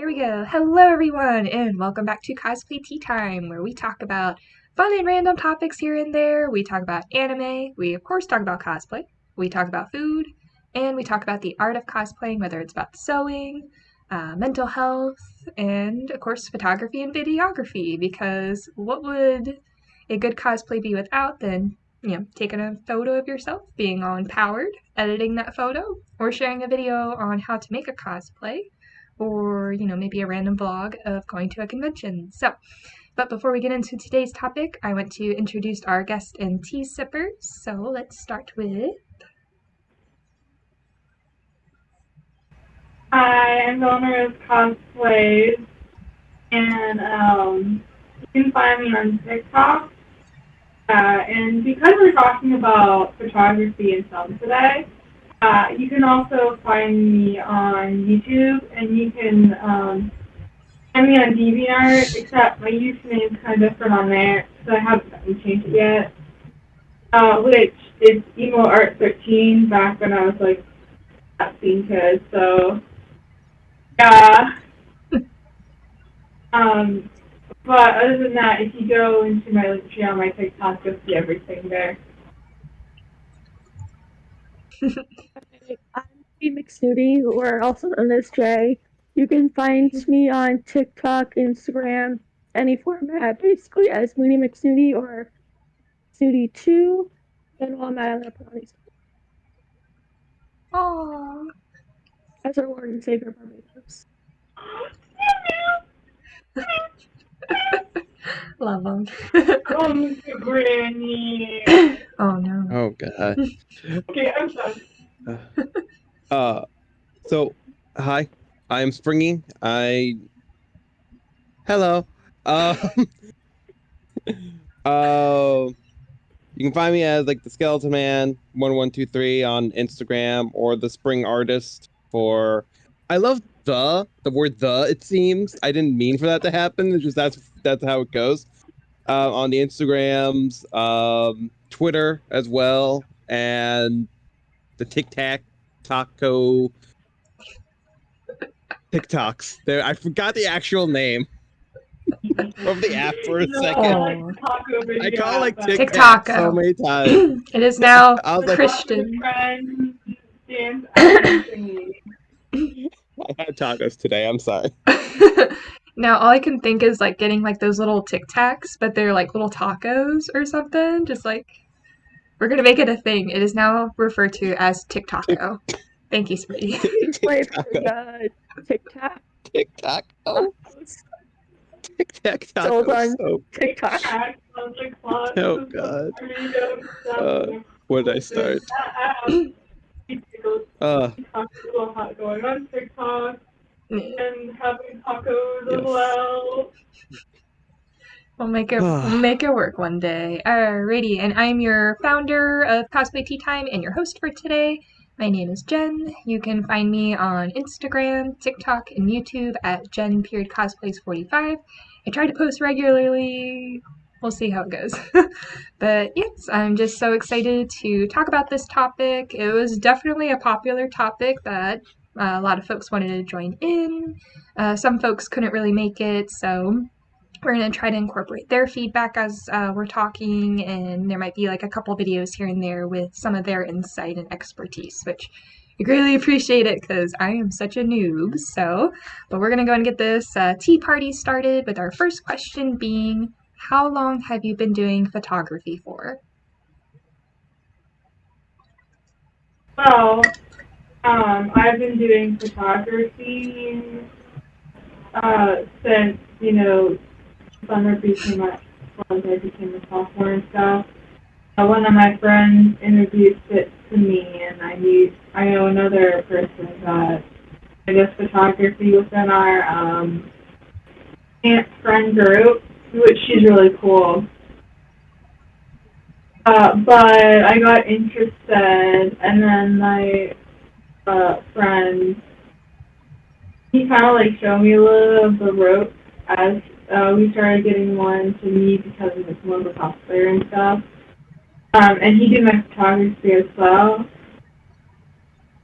we go. Hello everyone and welcome back to Cosplay Tea Time, where we talk about fun and random topics here and there. We talk about anime, we of course talk about cosplay, we talk about food, and we talk about the art of cosplaying, whether it's about sewing, mental health, and of course photography and videography, because what would a good cosplay be without then, taking a photo of yourself, being all empowered, editing that photo, or sharing a video on how to make a cosplay, or, maybe a random vlog of going to a convention. But before we get into today's topic, I want to introduce our guest and tea sippers. So let's start with... Hi, I'm BelladonnaRoseCosplays, and you can find me on TikTok. And because we're talking about photography and film today, you can also find me on YouTube, and you can find me on DeviantArt, except my username is kind of different on there, so I haven't changed it yet, which is EmoArt13 back when I was like a teen kid, so yeah. But other than that, if you go into my link tree on my TikTok, you'll see everything there. I'm McSnooty, or also known as Jay. You can find me on TikTok, Instagram, any format, basically as Mooney McSnooty or Snooty2, and all my other pronouns. Aww. As our Lord and Savior Barbados. Love them. Come to Granny. Oh no. Oh god. Okay, I'm done. So hi, I'm Springy. Hello. You can find me as like the Skeleton Man 1123 on Instagram, or the Spring Artist for. I love the word the. It seems I didn't mean for that to happen. It's just that's how it goes. On the Instagrams, Twitter as well, and the Taco TikToks. There, I forgot the actual name of the app for a second. I call it like TikTok so many times. It is now I was like, Christian. I had tacos today. I'm sorry. Now all I can think is like getting like those little Tic Tacs, but they're like little tacos or something. Just like, we're gonna make it a thing. It is now referred to as TikToco. Thank you, sweetie. Wait for the TikTok. TikTok. Oh. TikTok Sold tacos. on So TikTok. oh god. Where did I start? Going on TikTok and having tacos as Yes. well. We'll make it work one day. Alrighty, and I'm your founder of Cosplay Tea Time and your host for today. My name is Jen. You can find me on Instagram, TikTok, and YouTube at Jen.Cosplays45. I try to post regularly. We'll see how it goes. But yes, I'm just so excited to talk about this topic. It was definitely a popular topic that a lot of folks wanted to join in. Some folks couldn't really make it, so we're going to try to incorporate their feedback as we're talking, and there might be like a couple videos here and there with some of their insight and expertise, which I greatly appreciate it because I am such a noob. But we're going to go and get this tea party started with our first question being, how long have you been doing photography for? Well, I've been doing photography since, summer became once I became a sophomore and stuff. One of my friends introduced it to me, and I know another person that does photography within our aunt friend group, which she's really cool. But I got interested, and then my friend, he kind of like showed me a little of the ropes as we started getting more into me because of this one cosplayer and stuff. And he did my photography as well.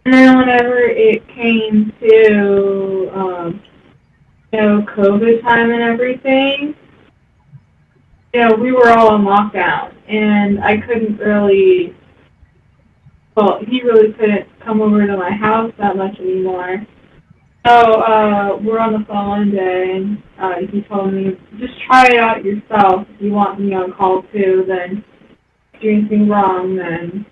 And then whenever it came to COVID time and everything, we were all on lockdown, and I couldn't really, well, he really couldn't come over to my house that much anymore. So, we're on the phone one day, and he told me, just try it out yourself. If you want me on call too, then if you do anything wrong, then,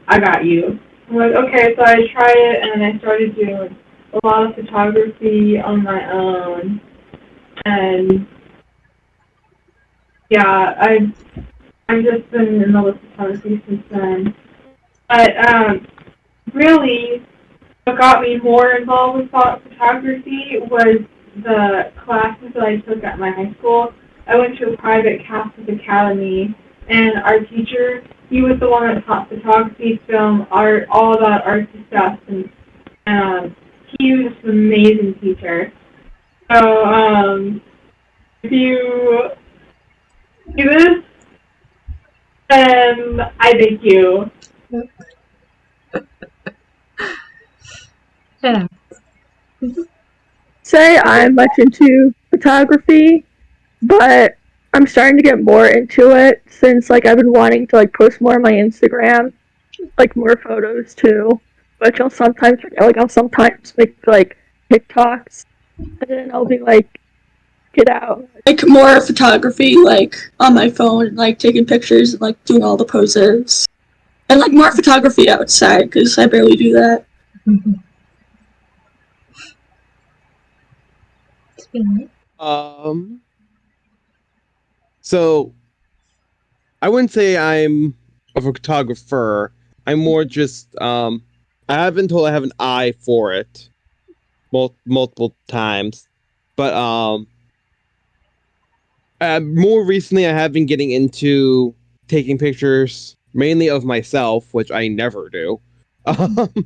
I got you. I'm like, okay, so I tried it, and I started doing a lot of photography on my own. And yeah, I've just been in love with photography since then. But really, what got me more involved with photography was the classes that I took at my high school. I went to a private Catholic academy, and our teacher, he was the one that taught photography, film, art, all about artsy stuff, and he was just an amazing teacher. So, if you do this, then I thank you. Yeah. Say I'm much into photography, but I'm starting to get more into it since I've been wanting to post more on my Instagram, more photos too. Which I'll sometimes make TikToks, and then I'll be get out more photography on my phone, taking pictures and doing all the poses, and more photography outside because I barely do that. So I wouldn't say I'm a photographer. I'm more just I have been told I have an eye for it multiple times, but more recently I have been getting into taking pictures mainly of myself, which I never do, and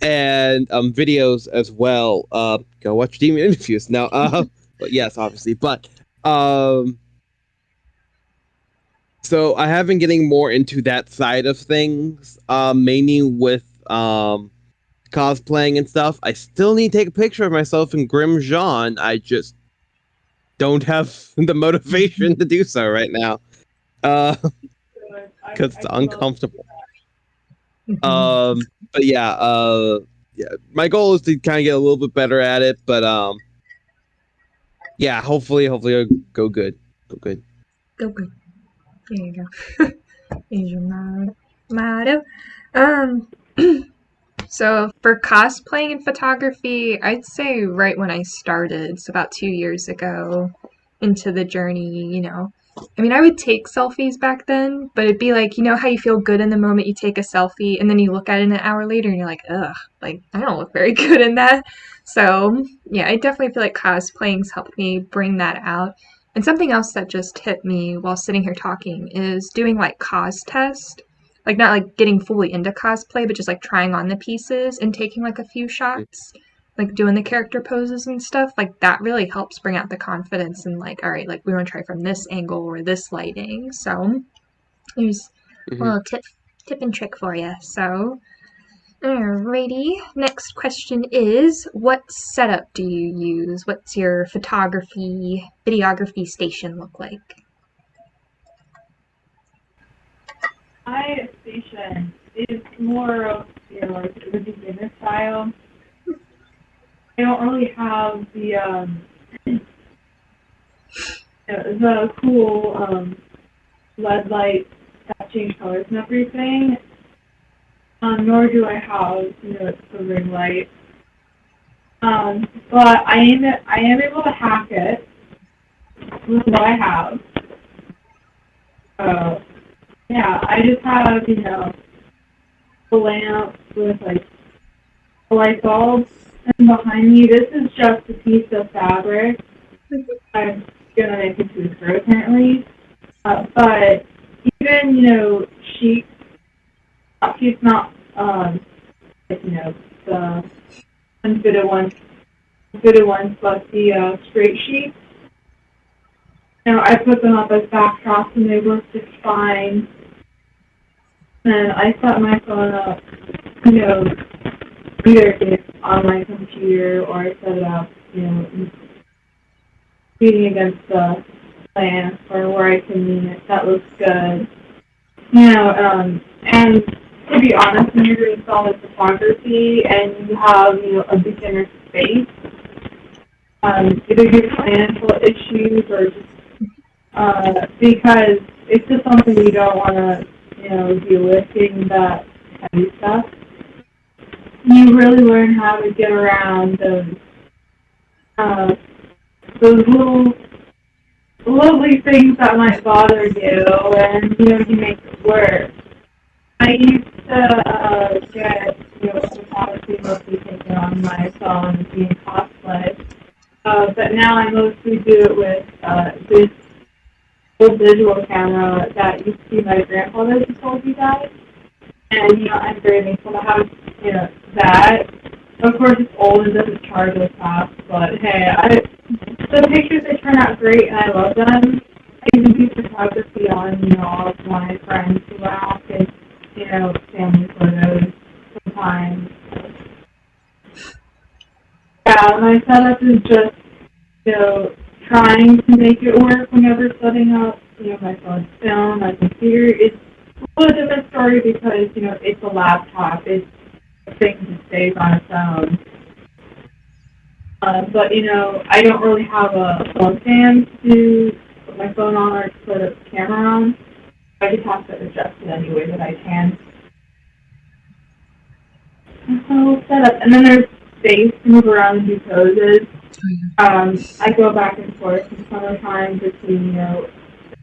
videos as well. Go watch Demon Interviews now. But yes, obviously, but so I have been getting more into that side of things, mainly with cosplaying and stuff. I still need to take a picture of myself in Grim Jean. I just don't have the motivation to do so right now, because it's uncomfortable. But yeah, my goal is to kind of get a little bit better at it. But yeah, hopefully it'll go good. Go good. Go good. There you go. There's your motto. So for cosplaying and photography, I'd say right when I started, so about 2 years ago, into the journey, I mean, I would take selfies back then, but it'd be how you feel good in the moment you take a selfie, and then you look at it an hour later and you're like, ugh, I don't look very good in that. So, yeah, I definitely feel like cosplaying's helped me bring that out. And something else that just hit me while sitting here talking is doing cos test. Not getting fully into cosplay, but just trying on the pieces and taking a few shots, doing the character poses and stuff. That really helps bring out the confidence and all right, we want to try from this angle or this lighting. So here's a little tip and trick for you. So alrighty, next question is, what setup do you use? What's your videography station look like? My station is more of, the beginner style. I don't really have the cool LED lights that change colors and everything. Nor do I have, the ring light. But I am able to hack it with what I have. Yeah, I just have, a lamp with a light bulb, and behind me, this is just a piece of fabric. I'm gonna make it to a skirt apparently. But even, sheets, sheets not, the unfitted ones, but the straight sheets. I put them up as backdrops and they work just fine. And I set my phone up, either on my computer, or I set it up, you know, reading against the plan or where I can lean it. That looks good. You know, and to be honest, when you're doing solid photography and you have, you know, a beginner space, either due to financial issues or just because it's just something you don't want to, you know, be lifting that heavy stuff. You really learn how to get around those little lovely things that might bother you, and you know, you make it work. I used to get, you know, photography mostly taken on my phone and being cosplay, but now I mostly do it with this old digital camera that used to be my grandfather's who told you guys. And, you know, I'm very thankful to have, you know, that. Of course, it's old and doesn't charge as fast, but hey, the pictures, they turn out great and I love them. I even do photography on, you know, all of my friends who ask and, you know, family photos sometimes. Yeah, my setup is just, you know, trying to make it work whenever setting up, you know, my phone's film, my computer. It's a little different story because, you know, it's a laptop. It's a thing that stays on its own. But, you know, I don't really have a phone stand to put my phone on or to put a camera on. I just have to adjust it any way that I can. And so set up. And then there's space to move around and do poses. I go back and forth in summertime between, you know,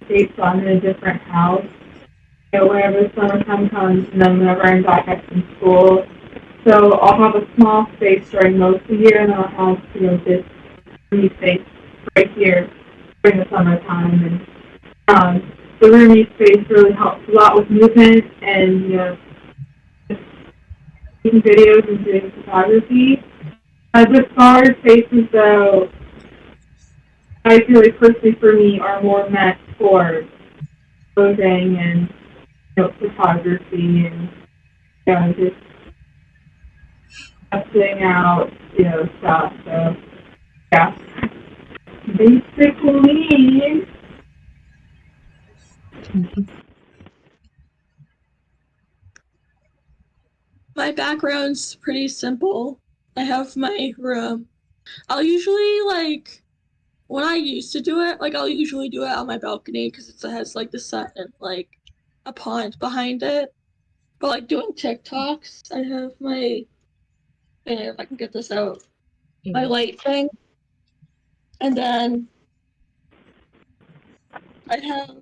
states, so I'm in a different house. You know, whenever the summertime comes, and then whenever I'm back at some school. So I'll have a small space during most of the year, and then I'll have, you know, this roomy space right here during the summertime. And the roomy space really helps a lot with movement and, you know, just taking videos and doing photography. The smaller spaces, though, I feel like personally for me are more meant for posing and, you know, photography and, you know, just testing out, you know, stuff. So, yeah. Basically, my background's pretty simple. I have my room. I'll usually, like, when I used to do it, like, I'll usually do it on my balcony because it has, like, the sun and, like, a pond behind it. But, like, doing TikToks, I have my, if I can get this out, my light thing. And then I have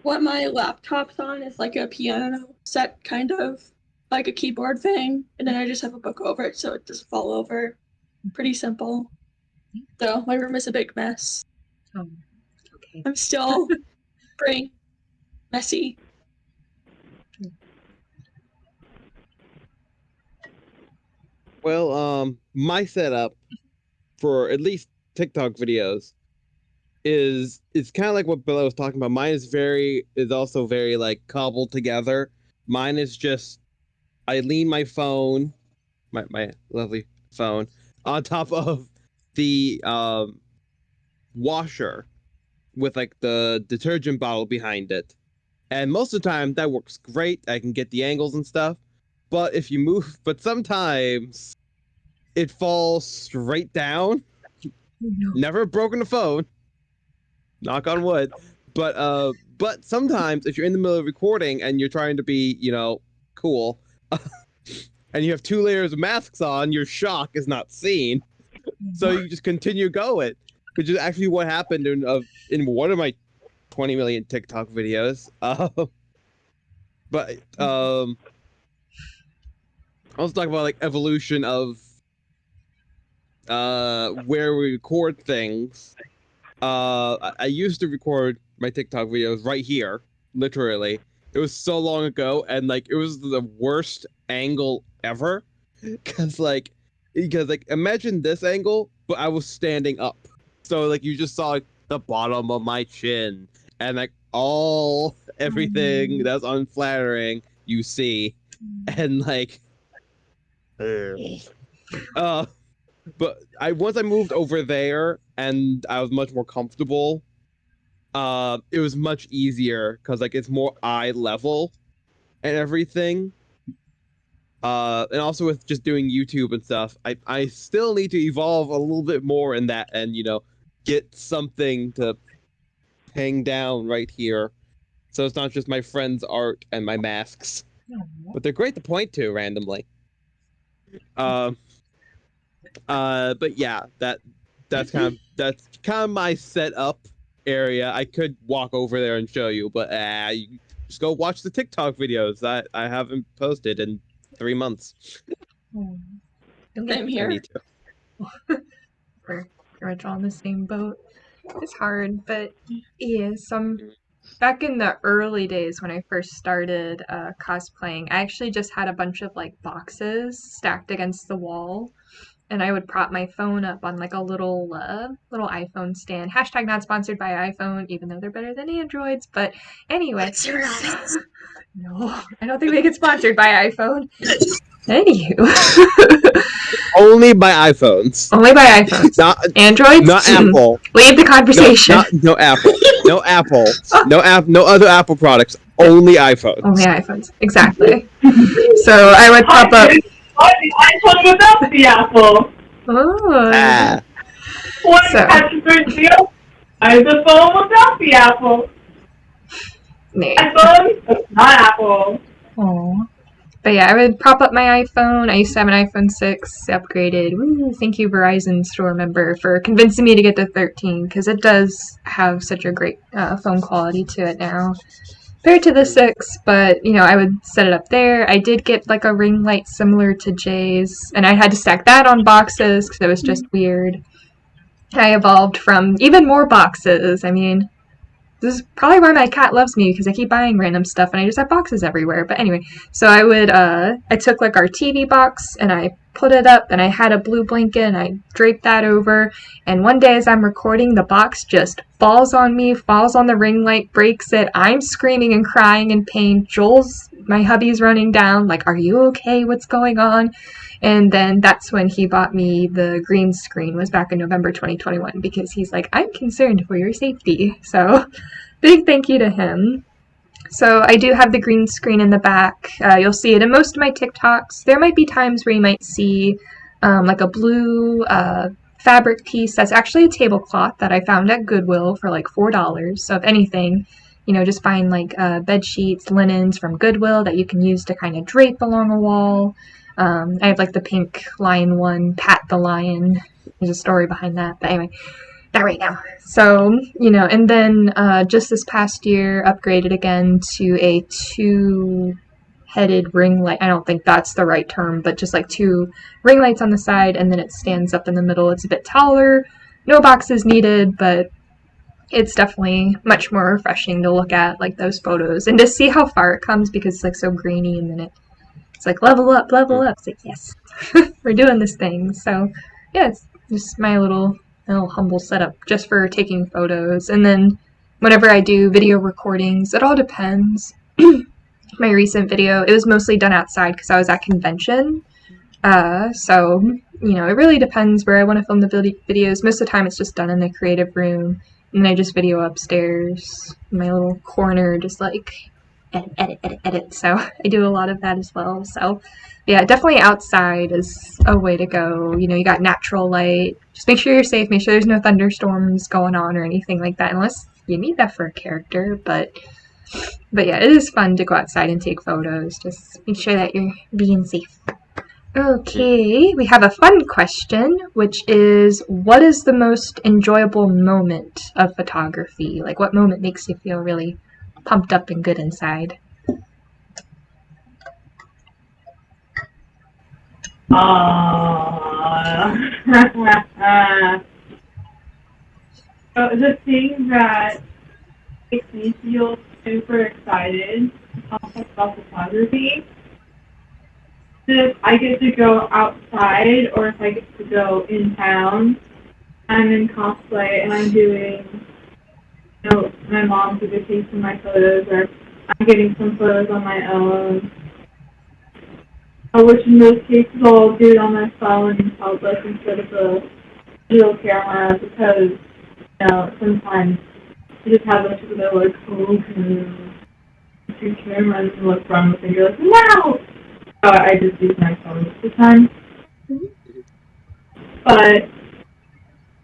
what my laptop's on is, like, a piano set, kind of, like a keyboard thing. And then I just have a book over it so it doesn't fall over. Pretty simple. So my room is a big mess. Oh, okay. I'm still pretty messy. Well, my setup for at least TikTok videos is it's kind of like what Bella was talking about. Mine is also very like cobbled together. Mine is just I lean my phone, my lovely phone, on top of the washer with like the detergent bottle behind it. And most of the time that works great. I can get the angles and stuff. But but sometimes it falls straight down. No. Never broken a phone. Knock on wood. But sometimes if you're in the middle of recording and you're trying to be, you know, cool, and you have 2 layers of masks on, your shock is not seen. So you just continue going, which is actually what happened in one of my 20 million TikTok videos. But I was talking about like evolution of where we record things. I used to record my TikTok videos right here, literally. It was so long ago, and like it was the worst angle ever. Because imagine this angle, but I was standing up, so like you just saw like, the bottom of my chin, and like everything that's unflattering you see, and like. But once I moved over there and I was much more comfortable, it was much easier because like it's more eye level and everything. And also with just doing YouTube and stuff, I still need to evolve a little bit more in that and get something to hang down right here. So it's not just my friend's art and my masks. But they're great to point to randomly. But yeah, that's kind of my setup area. I could walk over there and show you, but you just go watch the TikTok videos that I haven't posted in 3 months. Same here. I need to. We're all in the same boat. It's hard, but yeah, back in the early days when I first started cosplaying, I actually just had a bunch of like boxes stacked against the wall, and I would prop my phone up on like a little iPhone stand. Hashtag not sponsored by iPhone, even though they're better than Androids. But anyway, no, I don't think they get sponsored by iPhone. Anywho. Only by iPhones. Only by iPhones. Not Androids? Not Apple. Leave the conversation. No Apple. No Apple. No other Apple products. Only iPhones. Only iPhones. Exactly. So I would pop up. The iPhone without the Apple. Oh. What is that deal? I have the phone without the Apple. iPhone, not Apple. Oh. But yeah, I would prop up my iPhone. I used to have an iPhone 6, upgraded. Woo, thank you, Verizon store member, for convincing me to get the 13, because it does have such a great phone quality to it now. Compared to the 6, but, I would set it up there. I did get, like, a ring light similar to Jay's, and I had to stack that on boxes, because it was just weird. I evolved from even more boxes. I mean, this is probably why my cat loves me, because I keep buying random stuff and I just have boxes everywhere. But anyway, so I took like our TV box and I put it up and I had a blue blanket and I draped that over. And one day as I'm recording, the box just falls on me, falls on the ring light, breaks it. I'm screaming and crying in pain. My hubby's running down, like, are you okay? What's going on? And then that's when he bought me the green screen, was back in November 2021, because he's like, I'm concerned for your safety. So big thank you to him. So I do have the green screen in the back. You'll see it in most of my TikToks. There might be times where you might see like a blue fabric piece that's actually a tablecloth that I found at Goodwill for like $4. So if anything, just find like bed sheets, linens from Goodwill that you can use to kind of drape along a wall. I have like the pink lion one, Pat the Lion. There's a story behind that, but anyway, not right now. So, and then just this past year, upgraded again to a 2-headed ring light. I don't think that's the right term, but just like 2 ring lights on the side, and then it stands up in the middle. It's a bit taller, no boxes needed, but it's definitely much more refreshing to look at like those photos and to see how far it comes, because it's like so grainy, and then it's like level up. It's like, yes, we're doing this thing. So yeah, it's just my little humble setup just for taking photos. And then whenever I do video recordings, it all depends. My recent video, it was mostly done outside because I was at convention. So, it really depends where I want to film the videos. Most of the time it's just done in the creative room, and then I just video upstairs in my little corner, just like edit. So I do a lot of that as well. So yeah, definitely outside is a way to go. You got natural light. Just make sure you're safe. Make sure there's no thunderstorms going on or anything like that, unless you need that for a character. But yeah, it is fun to go outside and take photos. Just make sure that you're being safe. Okay, we have a fun question, which is, what is the most enjoyable moment of photography? Like, what moment makes you feel really pumped up and good inside? The thing that makes me feel super excited about photography is if I get to go outside, or if I get to go in town. I'm in cosplay and I'm doing, my mom's either taking my photos, or I'm getting some photos on my own. which in most cases I'll do it on my phone in public instead of a digital camera because, you know, sometimes you just have those people that are like, oh, can you cameras and look wrong with it? You're like, no! So I just use my phone most of the time. But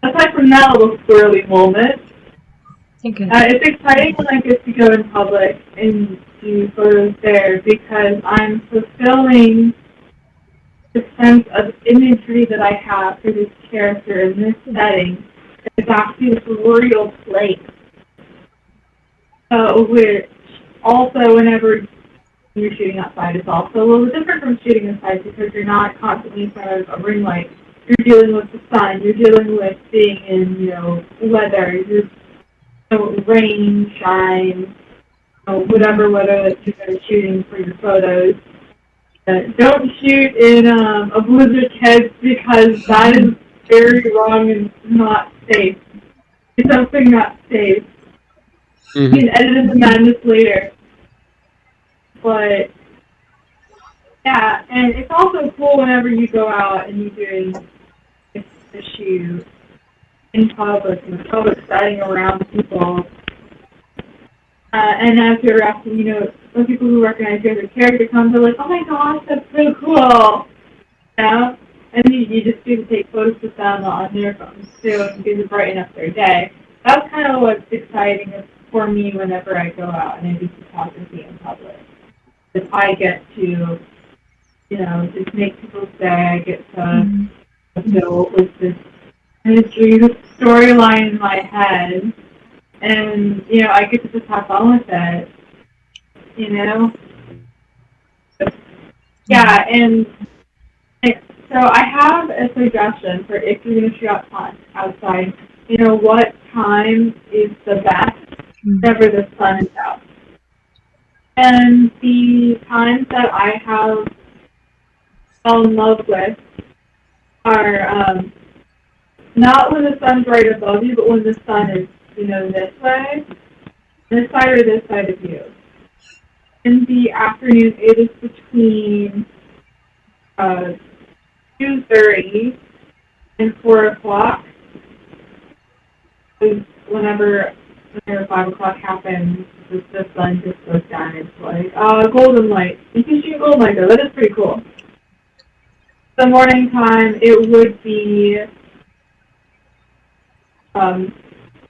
aside from that little squirrely moment, it's exciting when I get to go in public and do photos there because I'm fulfilling the sense of imagery that I have for this character in this setting. It's actually this real place. Which also, whenever you're shooting outside, it's also a little different from shooting inside because you're not constantly in front of a ring light. You're dealing with the sun. You're dealing with being in, you know, weather. You're, you know, rain, shine, you know, whatever weather that you're shooting for your photos. Don't shoot in a blizzard, kids, because that is very wrong and not safe. It's something not safe. You can edit the madness later. But, yeah, and it's also cool whenever you go out and you're doing a shoot in public and the public setting around people. And as you're asking, you know, some people who recognize you as a character come, they're like, oh my gosh, that's so cool. You know? And you just do take photos with them on their phones too and do to brighten up their day. That's kind of what's exciting for me whenever I go out and I do photography in public. Because I get to, you know, just make people's day. I get to build with this imagery, this storyline in my head. And, you know, I get to just have fun with it, you know? Yeah, and so I have a suggestion for if you're going to shoot outside, you know, what time is the best whenever the sun is out. And the times that I have fell in love with are not when the sun's right above you, but when the sun is, you know, this way, this side or this side of you. In the afternoon, it is between 2:30 and 4 o'clock. Whenever 5 o'clock happens, the sun just goes down. It's like golden light. You can shoot golden light though. That is pretty cool. The morning time, it would be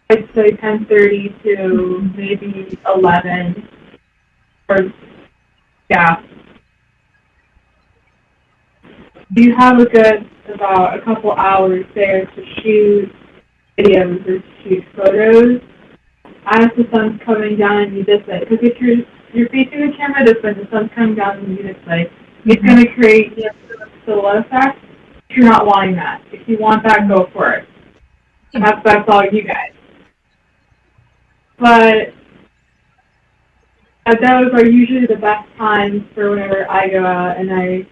I'd say 10:30 to maybe 11. Or yeah. You have about a couple hours there to shoot videos or shoot photos as the sun's coming down and you this way. Because if you're facing the camera this way, the sun's coming down and you this way, it's going to create the silhouette effect. If you're not wanting that, if you want that, go for it. That's all you guys. But those are usually the best times for whenever I go out and I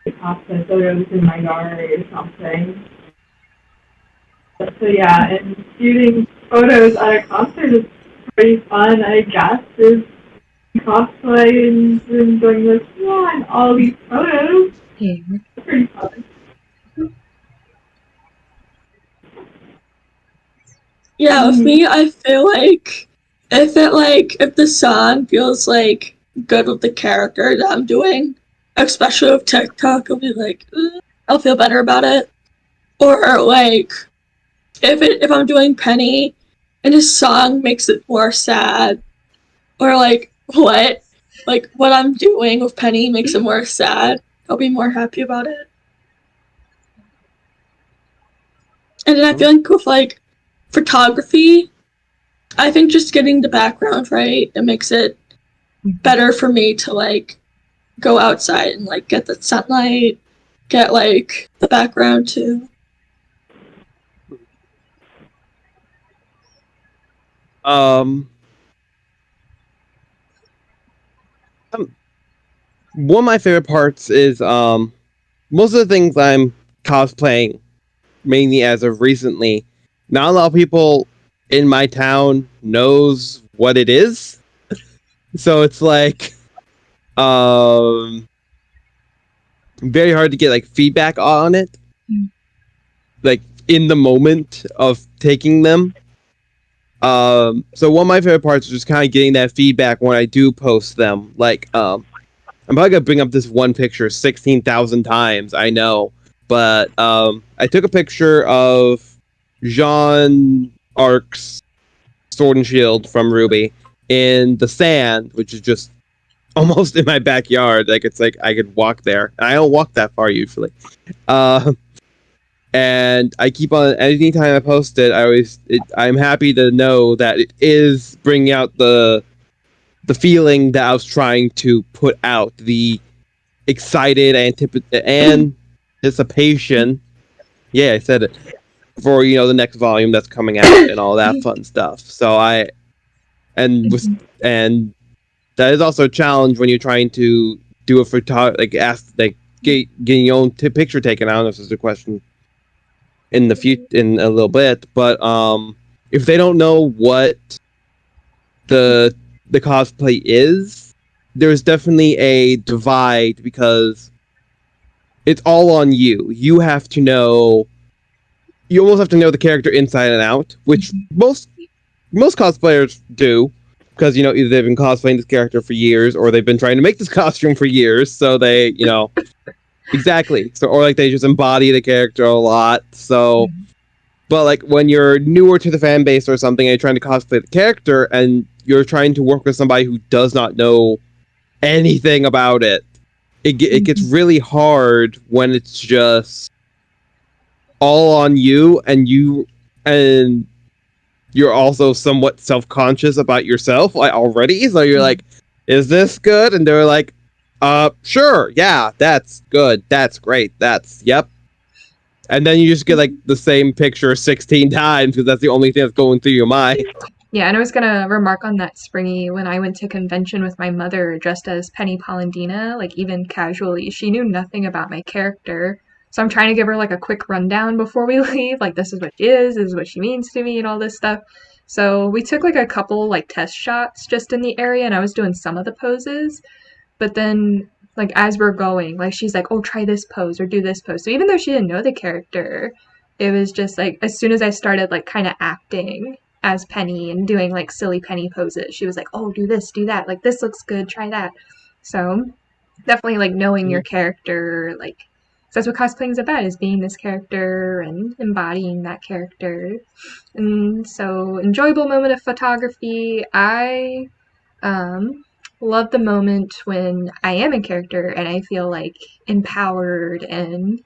cosplay photos in my yard or something. So yeah, and shooting photos at a concert is pretty fun, I guess, is cosplay and enjoying this, and all these photos. Yeah. It's pretty fun. Yeah, with me, I feel like if the song feels like good with the character that I'm doing, especially with TikTok, I'll be like, I'll feel better about it. Or like, if I'm doing Penny and his song makes it more sad, or like what I'm doing with Penny makes it more sad, I'll be more happy about it. And then I feel like with like photography, I think just getting the background right, it makes it better for me to like go outside and like get the sunlight, get like the background too. One of my favorite parts is most of the things I'm cosplaying, mainly as of recently, not a lot of people in my town knows what it is. So it's like very hard to get like feedback on it, Mm. like in the moment of taking them. So one of my favorite parts is just kind of getting that feedback when I do post them. Like, I'm probably gonna bring up this one picture 16,000 times, I know, but I took a picture of Jean Arc's Sword and Shield from Ruby in the sand, which is just almost in my backyard. Like it's like I could walk there. I don't walk that far usually. And I keep on anytime I post it, I'm happy to know that it is bringing out the feeling that I was trying to put out, the excited anticipation. Yeah, I said it, for the next volume that's coming out and all that fun stuff. So and that is also a challenge when you're trying to do a getting your own picture taken. I don't know if this is a question in a little bit, but if they don't know what the cosplay is, there's definitely a divide because it's all on you. You have to know. You almost have to know the character inside and out, which most cosplayers do, because either they've been cosplaying this character for years or they've been trying to make this costume for years, so they exactly. So or like they just embody the character a lot. So, but like when you're newer to the fan base or something and you're trying to cosplay the character and you're trying to work with somebody who does not know anything about it, it gets really hard when it's just all on you and you're also somewhat self-conscious about yourself already. So you're like, is this good? And they're like, sure, yeah, that's good, that's great, yep. And then you just get like the same picture 16 times because that's the only thing that's going through your mind. Yeah, and I was gonna remark on that, Springy. When I went to convention with my mother dressed as Penny Polendina, like even casually, she knew nothing about my character. So I'm trying to give her like a quick rundown before we leave. Like, this is what she is, this is what she means to me, and all this stuff. So we took like a couple like test shots just in the area, and I was doing some of the poses. But then, like, as we're going, like, she's like, oh, try this pose or do this pose. So even though she didn't know the character, it was just like, as soon as I started like kind of acting as Penny and doing like silly Penny poses, she was like, oh, do this, do that, like this looks good, try that. So definitely like knowing your character, like, 'cause that's what cosplaying is about, is being this character and embodying that character. And so enjoyable moment of photography, I love the moment when I am a character and I feel like empowered and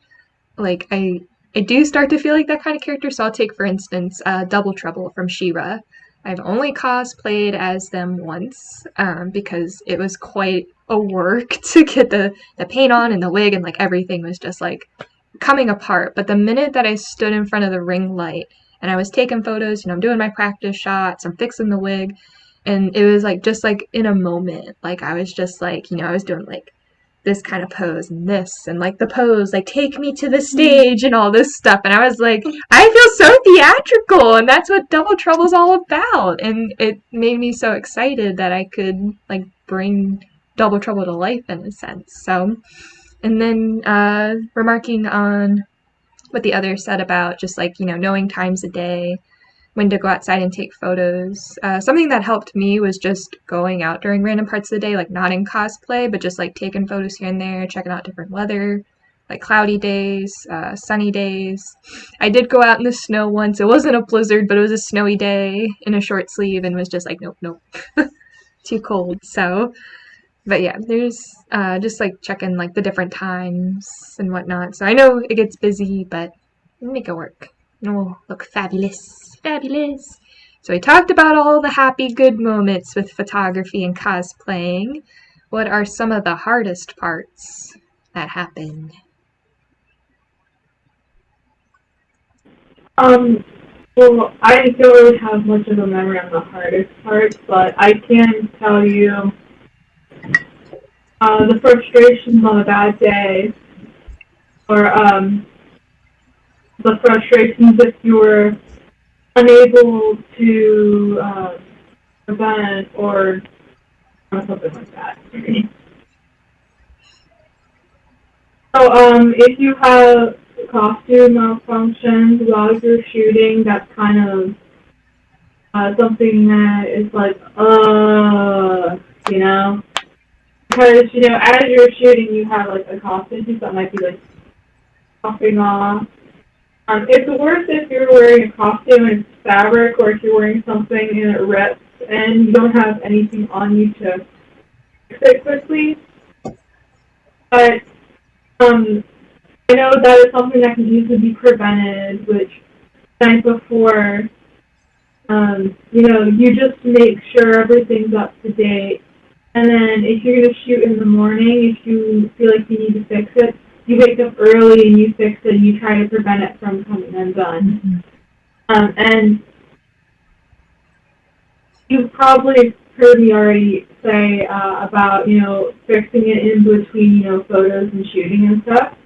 like I do start to feel like that kind of character. So I'll take, for instance, Double Trouble from She-Ra. I've only cosplayed as them once because it was quite a work to get the paint on and the wig, and like everything was just like coming apart. But the minute that I stood in front of the ring light and I was taking photos, I'm doing my practice shots, I'm fixing the wig, and it was like just like in a moment, like I was just like, I was doing like this kind of pose and this and like the pose, like take me to the stage and all this stuff, and I was like, I feel so theatrical, and that's what Double Trouble's all about. And it made me so excited that I could like bring Double Trouble to life in a sense. So, and then remarking on what the other said about just like knowing times a day when to go outside and take photos. Something that helped me was just going out during random parts of the day, like not in cosplay, but just like taking photos here and there, checking out different weather, like cloudy days, sunny days. I did go out in the snow once. It wasn't a blizzard, but it was a snowy day in a short sleeve, and was just like, nope, too cold. So, but yeah, there's just like checking like the different times and whatnot. So I know it gets busy, but we'll make it work. And we'll look fabulous. So we talked about all the happy, good moments with photography and cosplaying. What are some of the hardest parts that happen? Well, I don't really have much of a memory on the hardest part, but I can tell you the frustrations on a bad day, or the frustrations if you were unable to prevent or something like that. So, if you have costume malfunctions while you're shooting, that's kind of something that is like, you know? Because, you know, as you're shooting, you have, like, a costume that might be, like, popping off. It's worse if you're wearing a costume and it's fabric, or if you're wearing something and it rips and you don't have anything on you to fix it quickly. But, I know that is something that can easily be prevented, which the night before, you know, you just make sure everything's up to date. And then if you're going to shoot in the morning, if you feel like you need to fix it, you wake up early and you fix it and you try to prevent it from coming undone. And you've probably heard me already say about, you know, fixing it in between, you know, photos and shooting and stuff.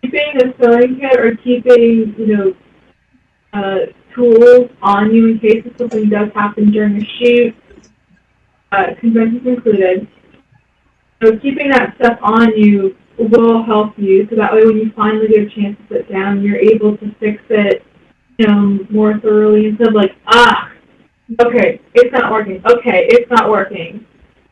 Keeping a sewing kit or keeping, you know, tools on you in case if something does happen during a shoot, conventions included. So keeping that stuff on you will help you, so that way when you finally get a chance to sit down, you're able to fix it, you know, more thoroughly instead of like, okay, it's not working. Okay, it's not working.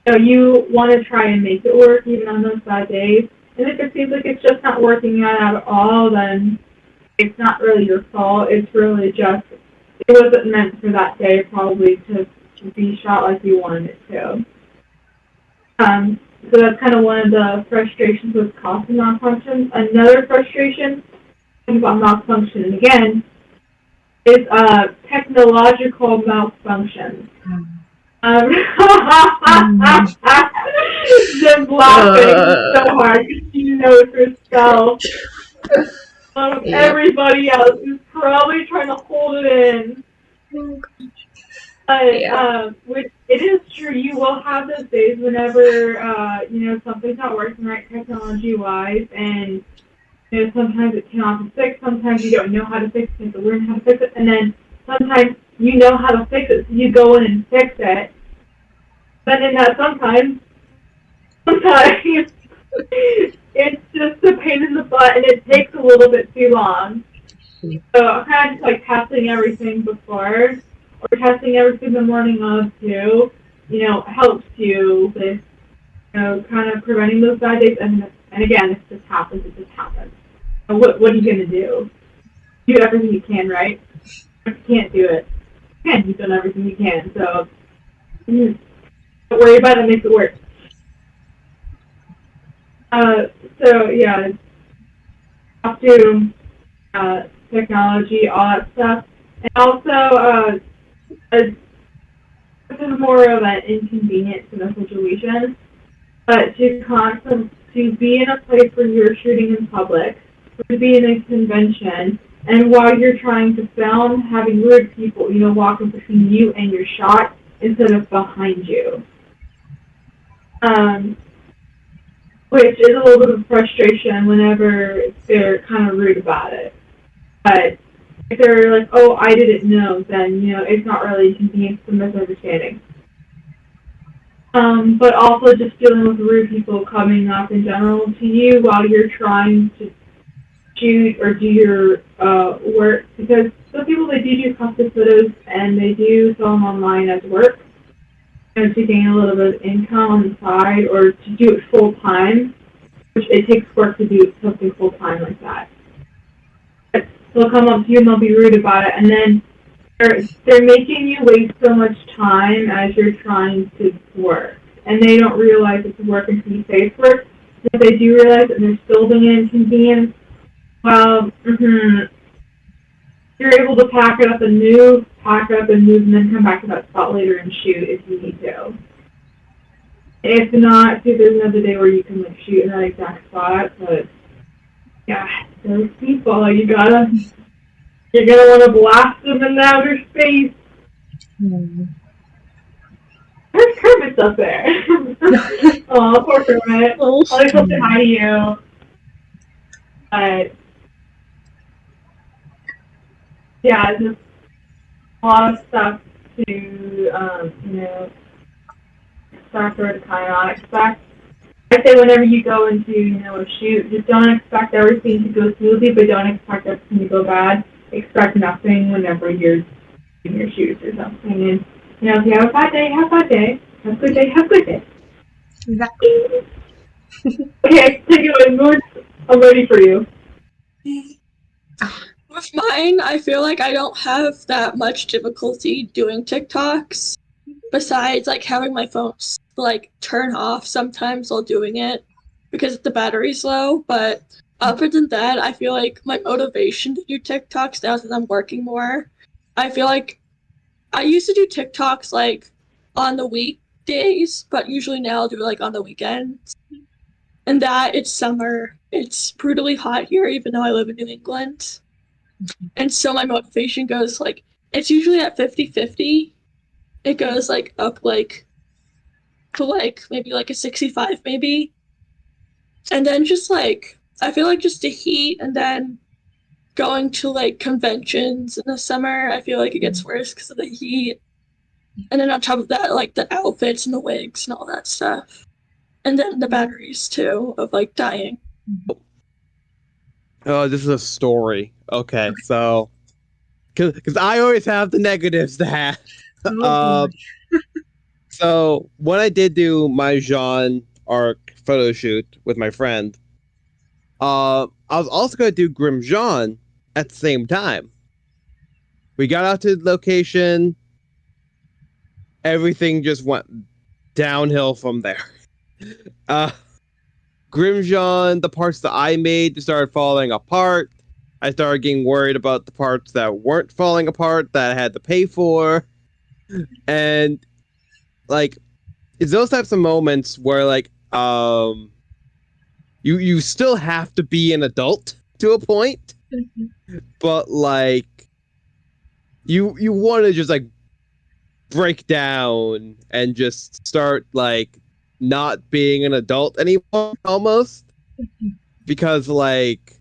So you want to try and make it work even on those bad days. And if it seems like it's just not working out at all, then it's not really your fault. It's really just, it wasn't meant for that day probably to be shot like you wanted it to. So that's kind of one of the frustrations with costume malfunctions. Another frustration about malfunction, and again, is technological malfunction. Just laughing so hard because you know yourself. Everybody else is probably trying to hold it in. But which it is true, you will have those days whenever you know, something's not working right technology-wise, and you know, sometimes it cannot be fixed, sometimes you don't know how to fix it, you have to learn how to fix it, and then sometimes you know how to fix it, so you go in and fix it. But in that sometimes it's just a pain in the butt, and it takes a little bit too long. So I'm kind of just like testing everything before, or testing everything the morning of too, you know, helps you with, you know, kind of preventing those bad days. And again, if this happens, it just happens. So what are you going to do? Do everything you can, right? If you can't do it, again, you've done everything you can. So don't worry about it, make it work. So yeah, costume, technology, all that stuff. And also, this is more of an inconvenience in a situation, but to be in a place where you're shooting in public, to be in a convention, and while you're trying to film, having rude people, you know, walking between you and your shot instead of behind you. Which is a little bit of frustration whenever they're kind of rude about it. But if they're like, oh, I didn't know, then, you know, it's not really inconvenience, it's a misunderstanding. But also just dealing with rude people coming up in general to you while you're trying to shoot or do your work. Because some people, they do custom photos and they do sell them online as work. And to gain a little bit of income on the side or to do it full time, which it takes work to do something full time like that. They'll come up to you and they'll be rude about it, and then they're making you waste so much time as you're trying to work, and they don't realize it's work until you say it's work. If they do realize it and they're still being an inconvenience, well, you're able to pack up and move, and then come back to that spot later and shoot if you need to. If not, see if there's another day where you can like shoot in that exact spot, but yeah, those people, you're gonna want to blast them in outer space. There's Kermit's up there. Oh, poor Kermit. I'll like to say hi to you. But yeah, just a lot of stuff to you know, expect or to kind of not expect. I say whenever you go into, a shoot, just don't expect everything to go smoothly, but don't expect everything to go bad. Expect nothing whenever you're doing your shoots or something. And, if you have a bad day, have a bad day. Have a good day, have a good day. Exactly. Okay, take it away. I'm ready for you. With mine, I feel like I don't have that much difficulty doing TikToks. Besides, like, having my phone, like, turn off sometimes while doing it because the battery's low. But other than that, I feel like my motivation to do TikToks now that I'm working more, I feel like I used to do TikToks, like, on the weekdays, but usually now I'll do it, like, on the weekends. And that, it's summer. It's brutally hot here, even though I live in New England. And so my motivation goes, like, it's usually at 50-50. It goes, like, up, like, to, like, maybe, like, a 65, maybe. And then just, like, I feel like just the heat and then going to, like, conventions in the summer, I feel like it gets worse because of the heat. And then on top of that, like, the outfits and the wigs and all that stuff. And then the batteries, too, of, like, dying. Oh, this is a story. Okay, so... Because I always have the negatives to have. So, when I did do my Jean arc photo shoot with my friend, I was also going to do Grim Jean at the same time. We got out to the location. Everything just went downhill from there. Grim Jean, the parts that I made just started falling apart. I started getting worried about the parts that weren't falling apart that I had to pay for. And, like, it's those types of moments where, like, you still have to be an adult to a point, but, like, you want to just, like, break down and just start, like, not being an adult anymore, almost. Because, like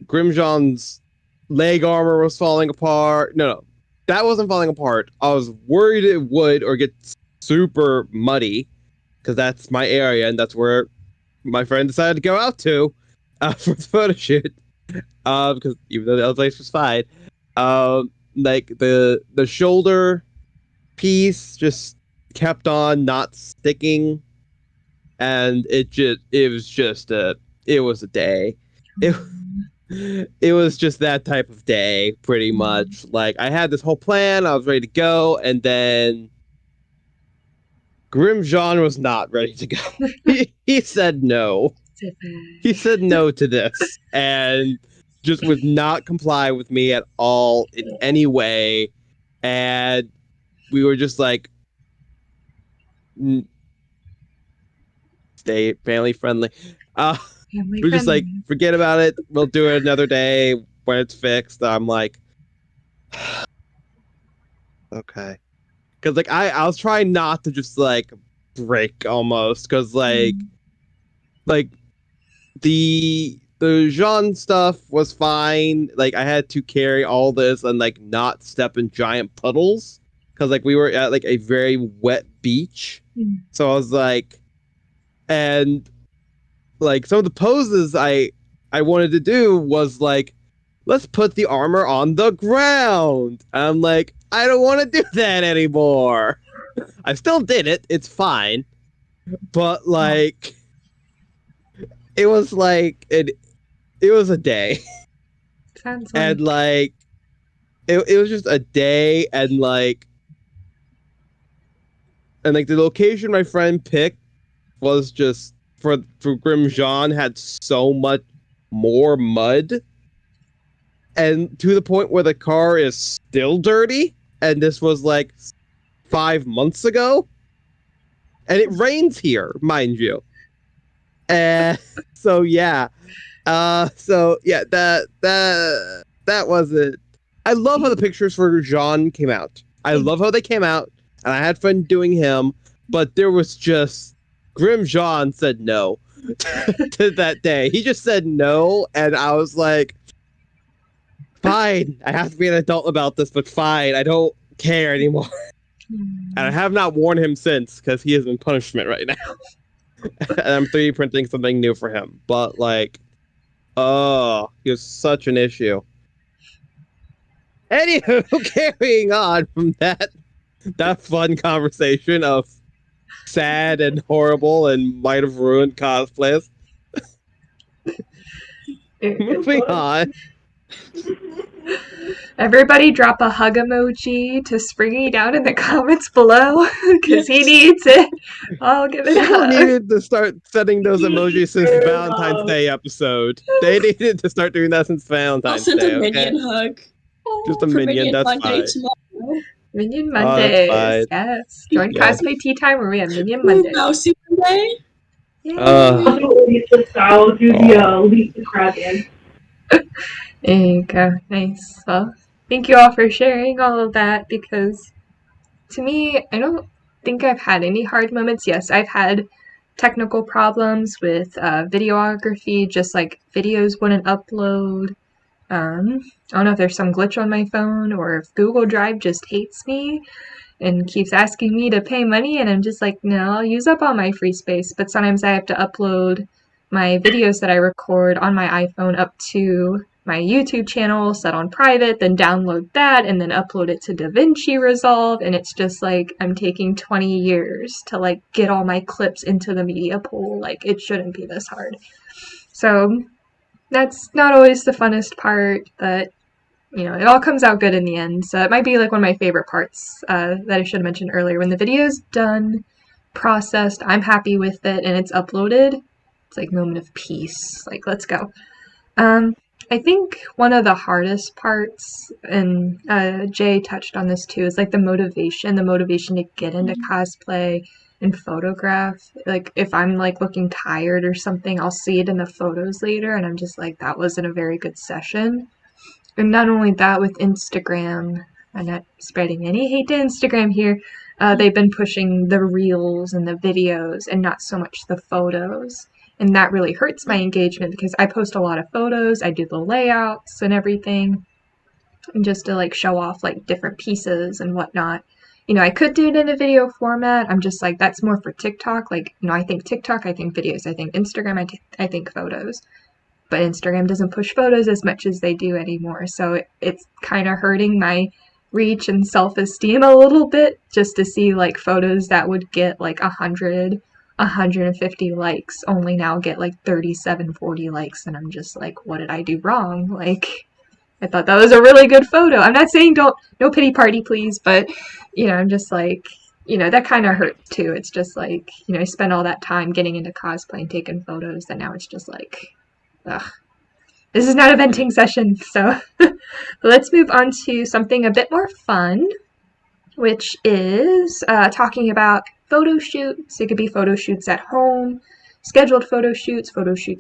Grimjohn's leg armor was falling apart. No, that wasn't falling apart. I was worried it would or get super muddy because that's my area and that's where my friend decided to go out to for the photo shoot. Because even though the other place was fine, like the shoulder piece just kept on not sticking, and it was a day. It was just that type of day, pretty much. Like, I had this whole plan, I was ready to go, and then Grim Jean was not ready to go. He said no. He said no to this, and just would not comply with me at all in any way. And we were just like, stay family friendly. We're just like, forget about it. We'll do it another day when it's fixed. I'm like, okay. Because, like, I was trying not to just, like, break almost. Because, like the Jean stuff was fine. Like, I had to carry all this and, like, not step in giant puddles. Because, like, we were at, like, a very wet beach. So I was like, and like, some of the poses I wanted to do was like, let's put the armor on the ground. I'm like, I don't want to do that anymore. I still did it. It's fine. But, like, it was like it was a day. Sounds like... And, like, it was just a day, and like the location my friend picked was just for Grim Jean had so much more mud, and to the point where the car is still dirty, and this was like 5 months ago, and it rains here, mind you. So yeah, that was it. I love how the pictures for Jean came out. I love how they came out, and I had fun doing him, but there was just Grim Jean said no to that day. He just said no, and I was like, fine, I have to be an adult about this, but fine, I don't care anymore. And I have not worn him since because he is in punishment right now. And I'm 3D printing something new for him. But like, oh, he was such an issue. Anywho, carrying on from that fun conversation of sad and horrible and might have ruined cosplays. Moving on. Everybody drop a hug emoji to Springy down in the comments below because he needs it. I'll give it a People hug. needed to start sending those emojis since Valentine's Day episode. They needed to start doing that since I'll Valentine's send Day. a Okay? minion hug. Just a For minion, that's Monday fine. tomorrow. Minion that's Mondays. fine. Yes. Join Yes. Cosplay Tea Time where we have Minion Ooh, Mondays. Mousy Monday. Yay. I'll do Lisa style. I'll do the Lisa Krabbian. There you go. Nice. Well, thank you all for sharing all of that because to me, I don't think I've had any hard moments. Yes, I've had technical problems with videography, just like videos wouldn't upload. I don't know if there's some glitch on my phone or if Google Drive just hates me and keeps asking me to pay money, and I'm just like, no, I'll use up all my free space. But sometimes I have to upload my videos that I record on my iPhone up to my YouTube channel, set on private, then download that, and then upload it to DaVinci Resolve, and it's just like I'm taking 20 years to like get all my clips into the media pool. Like, it shouldn't be this hard. So that's not always the funnest part, but you know, it all comes out good in the end. So it might be like one of my favorite parts that I should have mentioned earlier. When the video's done, processed, I'm happy with it, and it's uploaded, it's like moment of peace. Like, let's go. I think one of the hardest parts, and Jay touched on this too, is like the motivation to get into cosplay and photograph. Like, if I'm like looking tired or something, I'll see it in the photos later, and I'm just like, that wasn't a very good session. And not only that, with Instagram, I'm not spreading any hate to Instagram here, they've been pushing the reels and the videos and not so much the photos. And that really hurts my engagement because I post a lot of photos, I do the layouts and everything, and just to like show off like different pieces and whatnot. You know, I could do it in a video format. I'm just like, that's more for TikTok. Like, you know, I think TikTok, I think videos, I think Instagram, I think photos. But Instagram doesn't push photos as much as they do anymore. So it's kind of hurting my reach and self-esteem a little bit just to see like photos that would get like 100, 150 likes only now get like 37, 40 likes. And I'm just like, what did I do wrong? Like, I thought that was a really good photo. I'm not saying no pity party, please. But, you know, I'm just like, you know, that kind of hurt too. It's just like, you know, I spent all that time getting into cosplay and taking photos. And now it's just like, ugh. This is not a venting session, so let's move on to something a bit more fun, which is talking about photo shoots. It could be photo shoots at home, scheduled photo shoots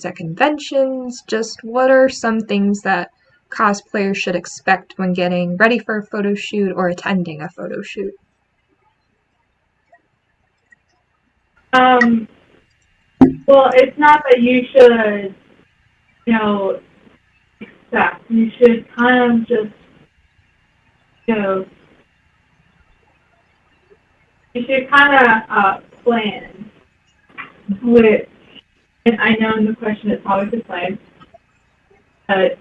at conventions. Just what are some things that cosplayers should expect when getting ready for a photo shoot or attending a photo shoot? Well, it's not that you should, you know, expect. You should kind of just, you know, you should kind of plan, which, and I know in the question it's always the same, but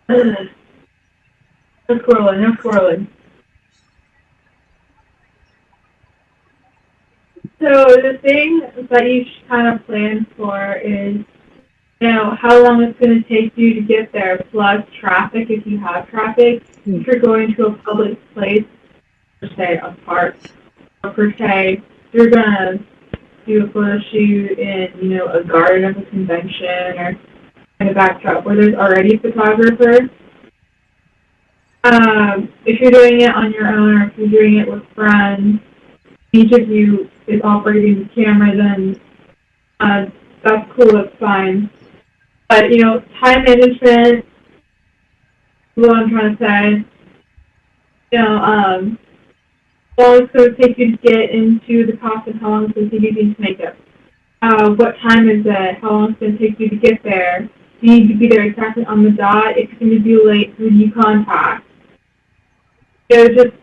no squirreling. So the thing that you should kind of plan for is, you know, how long it's going to take you to get there, plus traffic if you have traffic. If you're going to a public place, per se a park, or per se you're going to do a photo shoot in, you know, a garden of a convention or in a backdrop where there's already photographers. If you're doing it on your own or if you're doing it with friends, each of you is operating the camera, then that's cool, that's fine. But, you know, time management, what I'm trying to say, you know, how long it's going to take you to get into the costume, how long it's going to take you to get into makeup. What time is it? How long it's going to take you to get there? You need to be there exactly on the dot. If you're going to be late, who do you contact? You know, just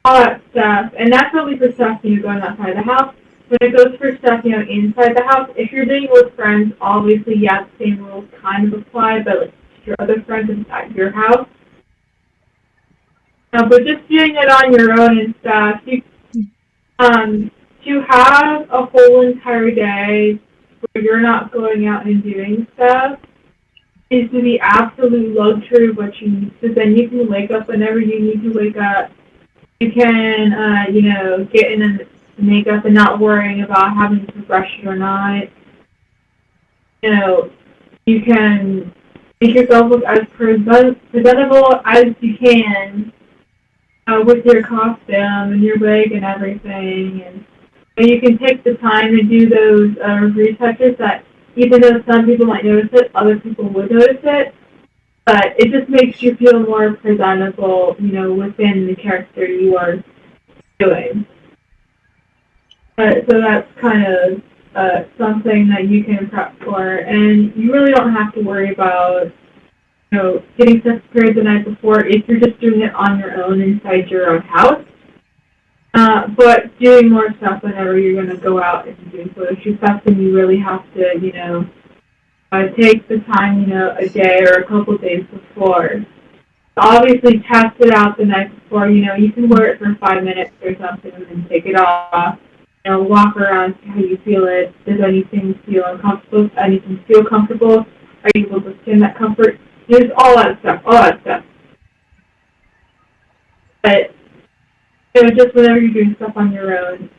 all that stuff. And that's only for stuff, going outside the house. When it goes for stuff, inside the house, if you're doing it with friends, obviously, yeah, the same rules kind of apply, but like your other friends inside your house. But just doing it on your own and stuff, to have a whole entire day where you're not going out and doing stuff is to the absolute luxury of what you need. So then you can wake up whenever you need to wake up. You can, get in and makeup and not worrying about having to brush it or not. You can make yourself look as presentable as you can with your costume and your wig and everything. And you can take the time to do those retouches that, even though some people might notice it, other people would notice it. But it just makes you feel more presentable, within the character you are doing. So that's kind of something that you can prep for, and you really don't have to worry about, getting stuff prepared the night before if you're just doing it on your own inside your own house. But doing more stuff whenever you're going to go out and do photo shoots, that's when you really have to, take the time, a day or a couple days before. Obviously, test it out the night before. You can wear it for 5 minutes or something and then take it off. Walk around, see how you feel it. Does anything feel uncomfortable? Does anything feel comfortable? Are you able to skin that comfort? There's all that stuff. But, just whenever you're doing stuff on your own,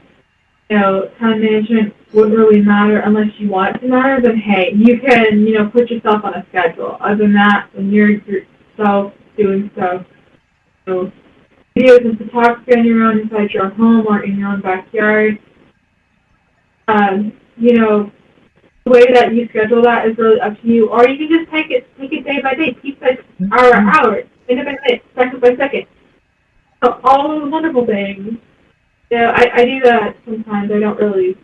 time management wouldn't really matter unless you want it to matter. Then, hey, you can, put yourself on a schedule. Other than that, when you're yourself doing stuff, videos and photography on your own inside your own home or in your own backyard, the way that you schedule that is really up to you. Or you can just take it day by day, piece by hour by hour, minute by minute, second by second. So all those wonderful things. I do that sometimes. I not really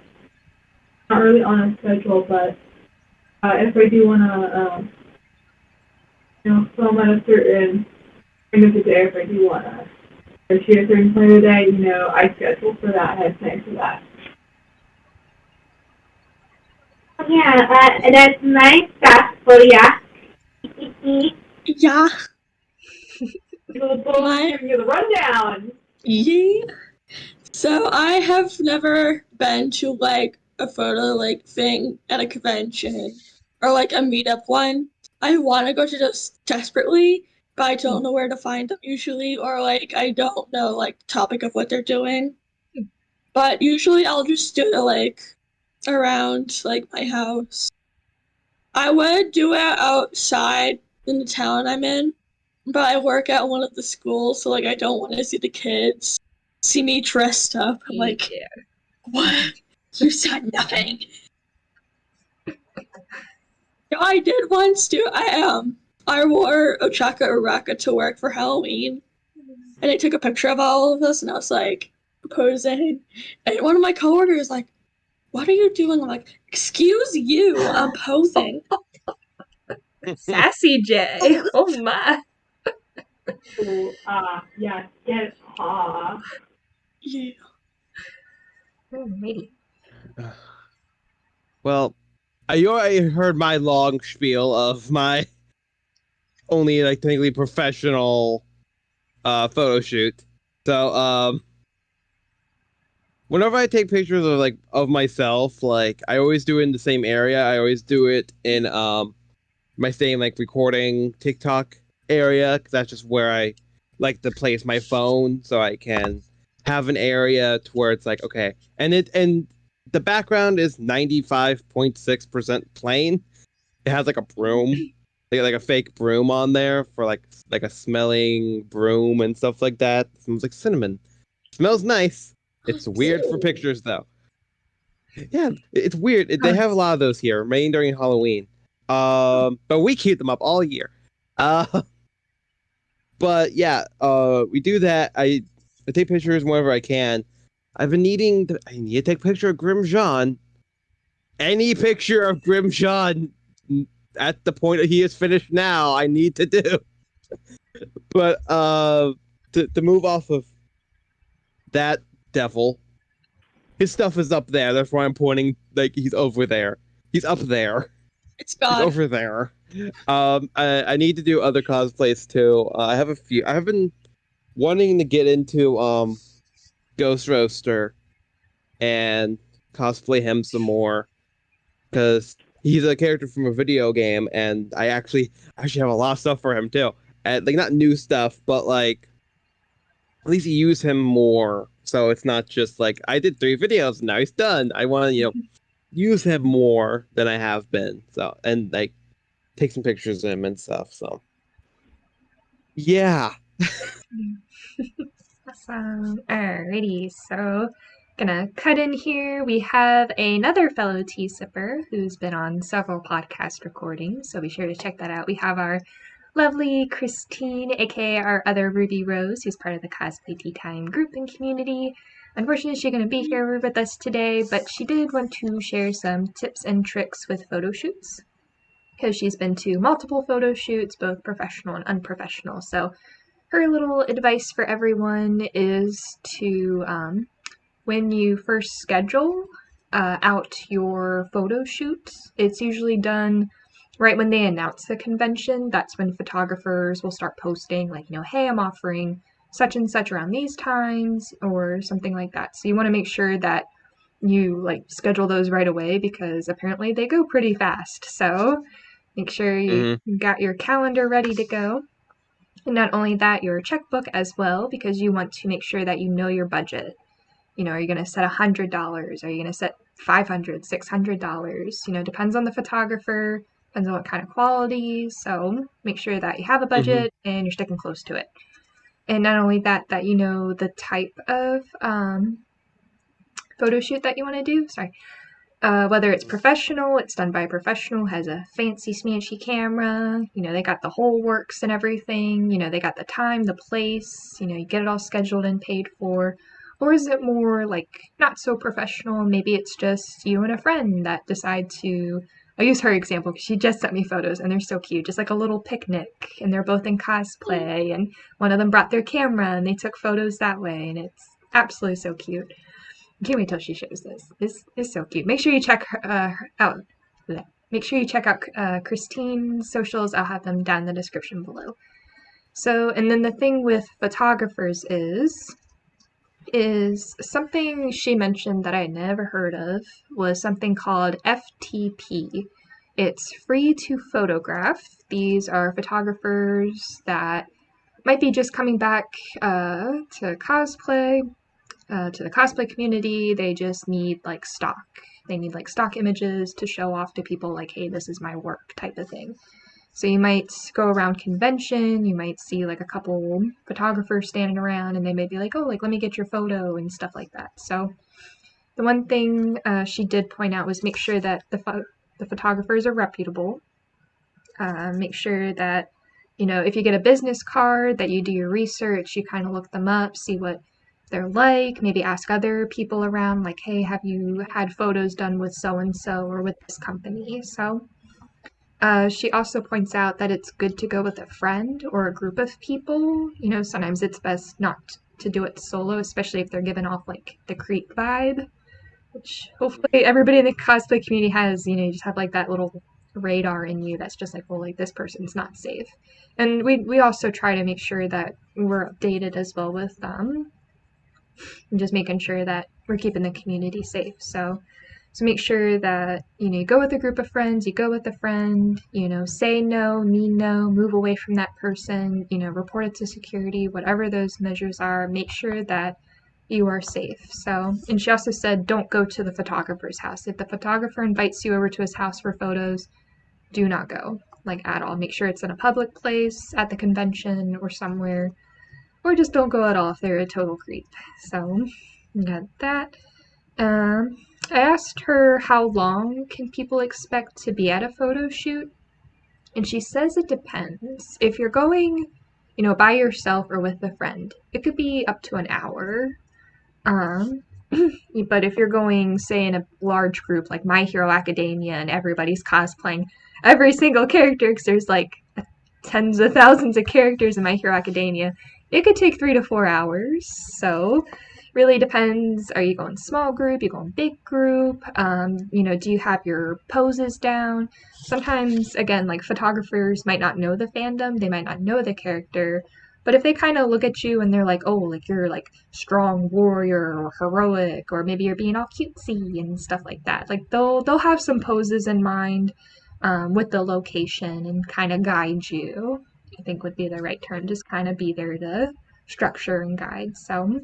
on a schedule, but if I do want to, film at a certain point of the day, if I do want to shoot a certain point of the day, I schedule for that. I plan for that. Yeah, and that's nice stuff for you. Yeah. Giving you the rundown. Yeah. So I have never been to like a photo thing at a convention or like a meetup one. I want to go to those desperately, but I don't know where to find them usually, or I don't know topic of what they're doing. But usually I'll just do it around my house. I would do it outside in the town I'm in, but I work at one of the schools, so I don't want to see the kids see me dressed up. I'm Yeah. What? You said nothing. I did once too. I wore Ochaka Uraka to work for Halloween, and I took a picture of all of us, and I was posing, and one of my coworkers was like, "What are you doing?" I'm like, "Excuse you, I'm posing." Sassy J. Oh my. Ooh, yeah, get it. Yeah. Alrighty. Well, you already heard my long spiel of my only technically professional photo shoot. So whenever I take pictures of myself, I always do it in the same area. I always do it in my same recording TikTok area, because that's just where I like to place my phone, so I can have an area to where it's okay. And the background is 95.6% plain. It has a broom, like a fake broom on there for like a smelling broom and stuff like that. It smells like cinnamon. Smells nice. It's weird for pictures though. Yeah, it's weird. They have a lot of those here, mainly during Halloween. But we keep them up all year. But yeah, we do that. I take pictures whenever I can. I've been needing I need to take a picture of Grim Jean. Any picture of Grim Jean at the point that he is finished now, I need to do. But to move off of that devil. His stuff is up there. That's why I'm pointing. Like he's over there. He's up there. It's He's God. over there. I need to do other cosplays too. I have a few. I have been wanting to get into Ghost Roaster and cosplay him some more because he's a character from a video game, and I actually have a lot of stuff for him too. And, like not new stuff, but like at least use him more. So it's not just like I did 3 videos and now he's done. I want to use him more than I have been. So and like take some pictures of him and stuff. So yeah. Awesome. Alrighty, so gonna cut in here. We have another fellow tea sipper who's been on several podcast recordings, so be sure to check that out. We have our lovely Christine, aka our other Ruby Rose, who's part of the Cosplay Tea Time group and community. Unfortunately, she's going to be here with us today, but she did want to share some tips and tricks with photo shoots, because she's been to multiple photo shoots, both professional and unprofessional. So her little advice for everyone is to, when you first schedule out your photo shoot, it's usually done right when they announce the convention. That's when photographers will start posting, like, hey, I'm offering such and such around these times, or something like that. So you want to make sure that you, like, schedule those right away, because apparently they go pretty fast. So make sure you got your calendar ready to go. And not only that, your checkbook as well, because you want to make sure that you know your budget. Are you going to set $100? Are you going to set $500, $600? Depends on the photographer, depends on what kind of quality. So make sure that you have a budget and you're sticking close to it. And not only that, that you know the type of photo shoot that you want to do. Whether it's professional, it's done by a professional, has a fancy smanchy camera, they got the whole works and everything, they got the time, the place, you get it all scheduled and paid for. Or is it more like not so professional? Maybe it's just you and a friend that decide to, I'll use her example because she just sent me photos and they're so cute, just like a little picnic, and they're both in cosplay, and one of them brought their camera and they took photos that way, and it's absolutely so cute. I can't wait till she shows this. It's so cute. Make sure you check her out. Make sure you check out Christine's socials. I'll have them down in the description below. So, and then the thing with photographers is something she mentioned that I had never heard of, was something called FTP. It's free to photograph. These are photographers that might be just coming back to cosplay, to the cosplay community. They just need like stock. They need like stock images to show off to people, like, hey, this is my work type of thing. So you might go around convention, you might see like a couple photographers standing around, and they may be like, oh, like, let me get your photo and stuff like that. So the one thing she did point out was make sure that the photographers are reputable. Make sure that, if you get a business card, that you do your research, you kind of look them up, see what they're like, maybe ask other people around, like, hey, have you had photos done with so-and-so or with this company? So she also points out that it's good to go with a friend or a group of people. Sometimes it's best not to do it solo, especially if they're giving off like the creep vibe, which hopefully everybody in the cosplay community has. You just have like that little radar in you that's just like, well, like, this person's not safe. And we also try to make sure that we're updated as well with them, and just making sure that we're keeping the community safe. So make sure that, you go with a group of friends, you go with a friend, say no, mean no, move away from that person, report it to security, whatever those measures are, make sure that you are safe. So, and she also said, don't go to the photographer's house. If the photographer invites you over to his house for photos, do not go, like, at all. Make sure it's in a public place, at the convention or somewhere, or just don't go at all if they're a total creep. So, we got that. I asked her how long can people expect to be at a photo shoot, and she says it depends. If you're going, by yourself or with a friend, it could be up to an hour. But if you're going, say, in a large group like My Hero Academia and everybody's cosplaying every single character, because there's like tens of thousands of characters in My Hero Academia, it could take 3 to 4 hours. So really depends. Are you going small group? You going big group? Do you have your poses down? Sometimes, again, like photographers might not know the fandom, they might not know the character, but if they kind of look at you and they're like, oh, like you're like strong warrior or heroic, or maybe you're being all cutesy and stuff like that, like they'll have some poses in mind with the location and kind of guide you. I think would be the right term. Just kind of be there to structure and guide. So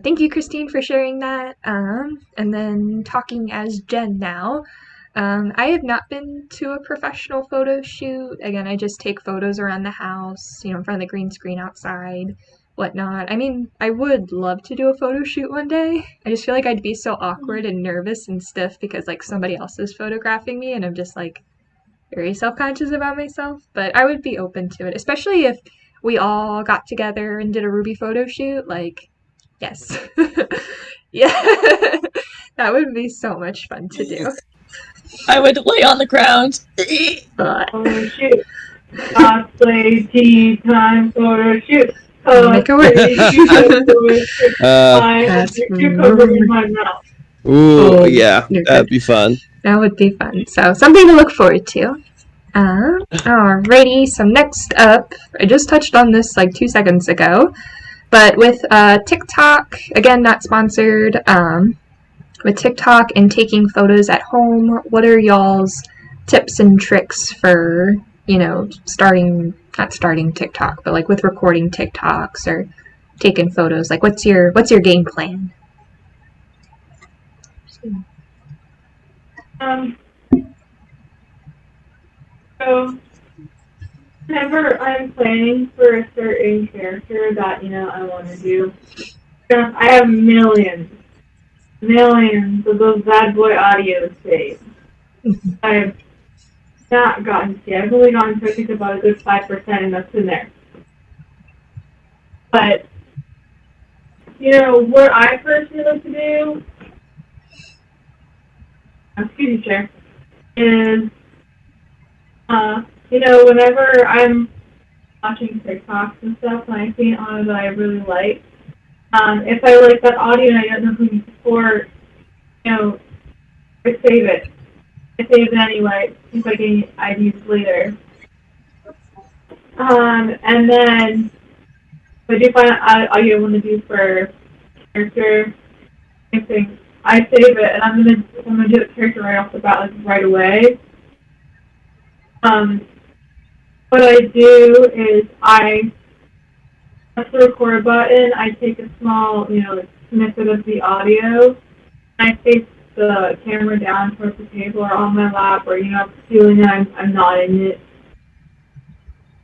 thank you, Christine, for sharing that. And then talking as Jen now. I have not been to a professional photo shoot. Again, I just take photos around the house, in front of the green screen outside, whatnot. I mean, I would love to do a photo shoot one day. I just feel like I'd be so awkward and nervous and stiff because like somebody else is photographing me and I'm just like very self-conscious about myself. But I would be open to it, especially if we all got together and did a Ruby photo shoot. Like, yes. Yeah. That would be so much fun to do. I would lay on the ground. Oh, shoot. Cosplay tea time photo shoot. Make it work. That's covering my mouth. Ooh, yeah, that'd be fun. That would be fun. So, something to look forward to. Alrighty, so next up, I just touched on this like 2 seconds ago, but with TikTok, again, not sponsored, with TikTok and taking photos at home, what are y'all's tips and tricks for, not starting TikTok, but like with recording TikToks or taking photos? Like, what's your game plan? So whenever I'm planning for a certain character that, I want to do, I have millions of those bad boy audios saved. I've not gotten to see. I've only gotten to, I think, about a good 5%, and that's in there. But, what I personally like to do, excuse me, Chair, is, whenever I'm watching TikToks and stuff, and I see an audio that I really like, if I like that audio and I don't know who it's for, I save it. I save it anyway, if I get ideas later. And then, if I do find out audio I want to do for character, same thing. I save it, and I'm gonna do the character right off the bat, like right away. What I do is I press the record button, I take a small, snippet of the audio, and I face the camera down towards the table or on my lap or, feeling that I'm not in it.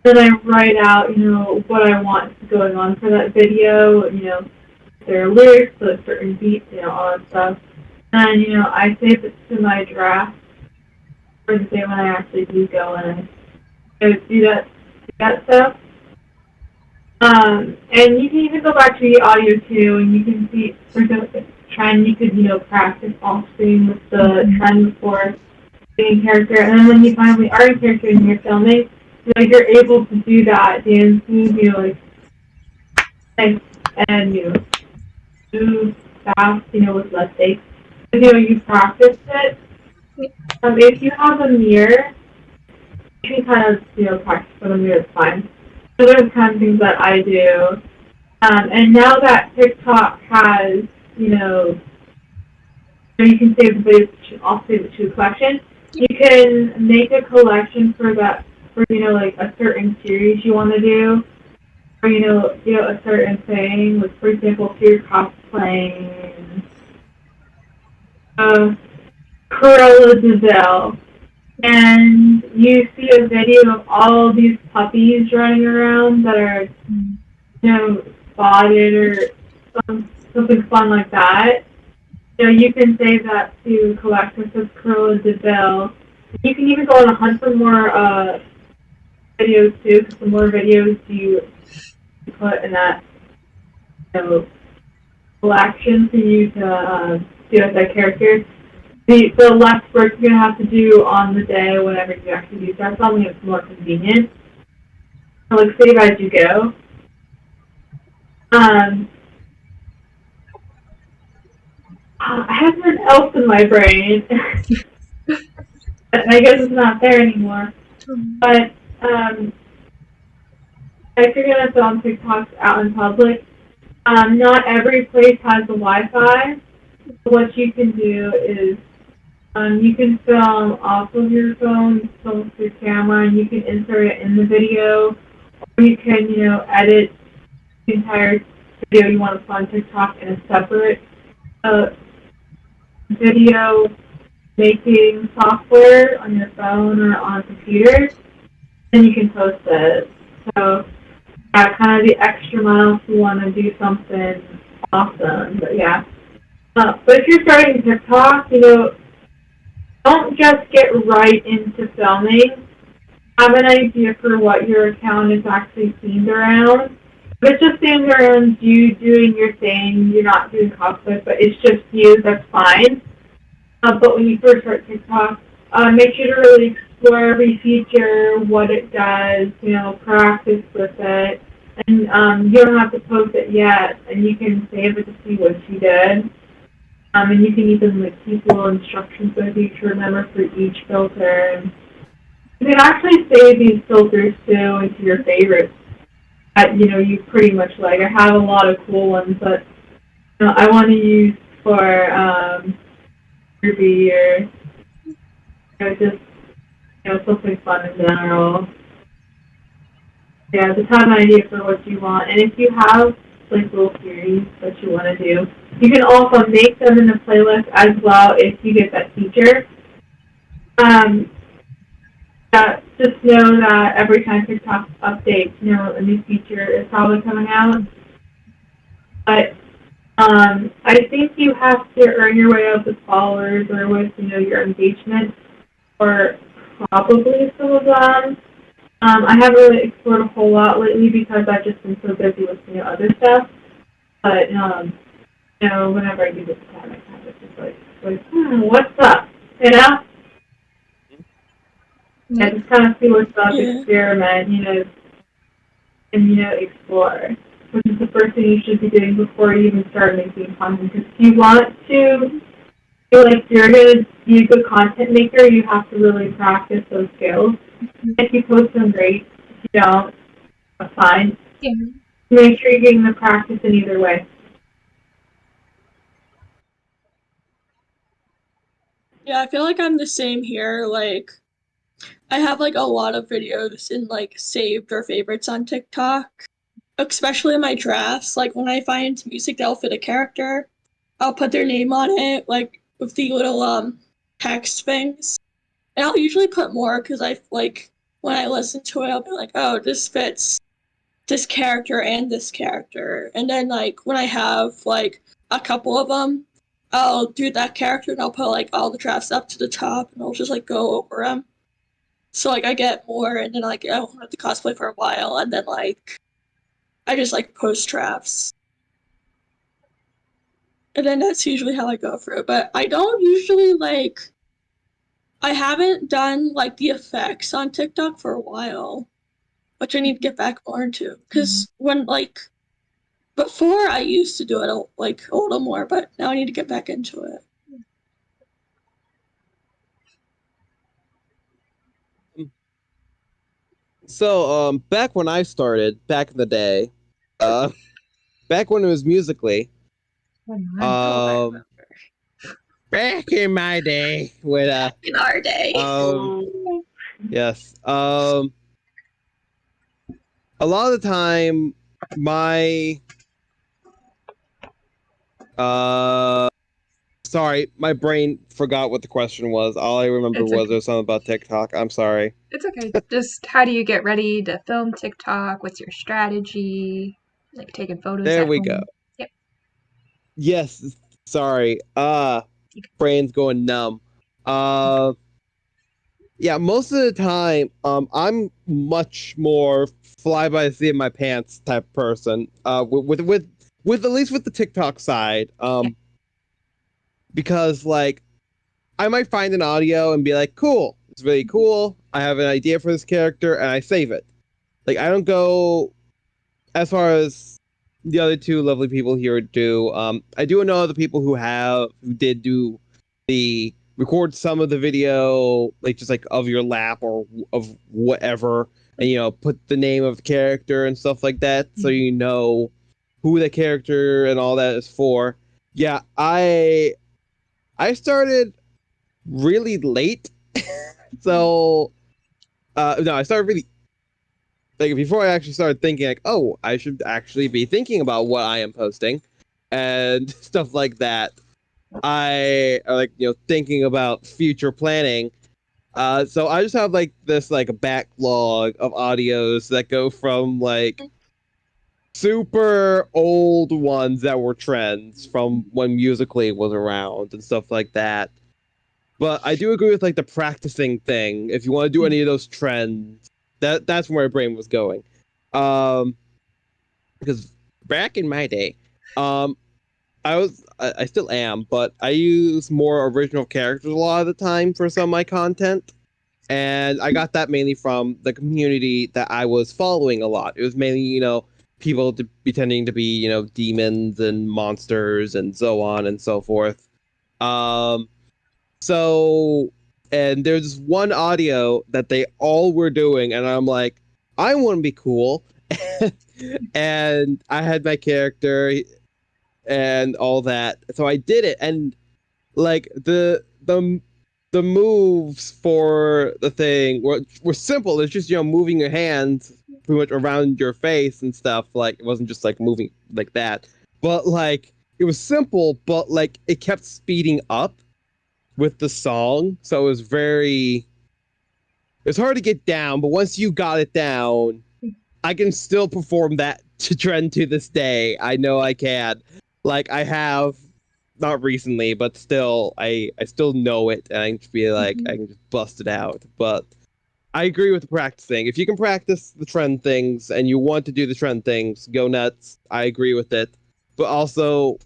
Then I write out, what I want going on for that video, if there are lyrics, so certain beats, all that stuff. And, I save it to my draft for the day when I actually do go and I do that stuff. And you can even go back to the audio too, and you can see, for example, the trend, you could, practice off screen with the trend before being character. And then when you finally are in character and you're filming, you're able to do that dancing, and, move fast, with less takes. You practice it. If you have a mirror, you can kind of, practice for the mirror, it's fine. So those kind of things that I do. And now that TikTok has, you can save the videos, also save it to a collection. You can make a collection for that, for, like a certain series you want to do. Or, a certain thing. Like, for example, if you're cosplaying Cruella de Vil, and you see a video of all these puppies running around that are, spotted or something fun like that, you can save that to collect with this Cruella de Vil. You can even go on a hunt for more videos too, because the more videos you put in that, collection for you to do with that character, the less work you're going to have to do on the day whenever you actually do start filming. It's more convenient. So, like, save as you go. I have something else in my brain. I guess it's not there anymore. But if you're gonna film TikToks out in public, not every place has the Wi-Fi. What you can do is you can film off of your phone, film with your camera, and you can insert it in the video, or you can, edit the entire video you want to put on TikTok in a separate video making software on your phone or on a computer, and you can post it. So, yeah, kind of the extra mile if you want to do something awesome. But yeah. But if you're starting TikTok, don't just get right into filming. Have an idea for what your account is actually themed around. If it's just themed around you doing your thing, you're not doing cosplay, but it's just you, that's fine. But when you first start TikTok, make sure to really explore every feature, what it does, practice with it. And you don't have to post it yet, and you can save it to see what you did. And you can even keep little instructions with you to remember for each filter. And you can actually save these filters too into your favorites that you pretty much like. I have a lot of cool ones, but I want to use for Ruby or just something fun in general. Yeah, just have an idea for what you want, and if you have little series that you want to do, you can also make them in the playlist as well if you get that feature. Just know that every time TikTok updates, a new feature is probably coming out. But I think you have to earn your way up with followers or with your engagement, or probably some of them. I haven't really explored a whole lot lately because I've just been so busy with other stuff. But whenever I do this time, I kind of just what's up? Yeah, just kind of see what's up, experiment, and explore, which is the first thing you should be doing before you even start making content. Because if you want to feel like you're going to be a good content maker, you have to really practice those skills. If you post them, great. If you don't, that's fine. Yeah. Make sure you're getting the practice in either way. Yeah, I feel like I'm the same here. I have a lot of videos in saved or favorites on TikTok, especially my drafts. When I find music that'll fit a character, I'll put their name on it, with the little text things. And I'll usually put more because when I listen to it, I'll be like, oh, this fits this character and this character. And then when I have a couple of them, I'll do that character and I'll put all the drafts up to the top and I'll just go over them. So I get more, and then I won't have to cosplay for a while, and then I just post drafts. And then that's usually how I go through. But I don't usually I haven't done the effects on TikTok for a while, which I need to get back more into. Because when before I used to do it a little more, but now I need to get back into it. So, back when I started, back in the day, back when it was Musically, back in my day, when in our day, yes, a lot of the time, my sorry, my brain forgot what the question was. All I remember was there was something about TikTok. I'm sorry. It's okay. Just how do you get ready to film TikTok? What's your strategy? Taking photos. There we go. Yep. Yes. Sorry. Brain's going numb. Yeah, most of the time, I'm much more fly by the seat of my pants type person. With at least with the TikTok side. Because I might find an audio and be like, cool, it's really cool. I have an idea for this character and I save it. I don't go as far as the other two lovely people here do. I do know other people who did do the record some of the video, like just like of your lap or of whatever, and put the name of the character and stuff like that, so you know who the character and all that is for. Yeah, I started really late, so no, I started really like before I actually started thinking like, oh, I should actually be thinking about what I am posting and stuff like that. I like thinking about future planning. So I just have like this like a backlog of audios that go from like super old ones that were trends from when Musically was around and stuff like that. But I do agree with like the practicing thing. If you want to do any of those trends, that's where my brain was going. Because back in my day, I still am, but I use more original characters a lot of the time for some of my content. And I got that mainly from the community that I was following a lot. It was mainly, people pretending to be, demons and monsters and so on and so forth. So, and there's one audio that they all were doing, and I'm like, I want to be cool. And I had my character and all that. So I did it, and like the moves for the thing were simple. It's just moving your hands pretty much around your face and stuff. Like it wasn't just like moving like that, but like it was simple, but like it kept speeding up with the song, so it's hard to get down. But once you got it down, I can still perform that to trend to this day. I know I can. Like I have not recently, but still, I still know it, and I can just be like, I can just bust it out. But I agree with the practicing. If you can practice the trend things and you want to do the trend things, go nuts. I agree with it. But also,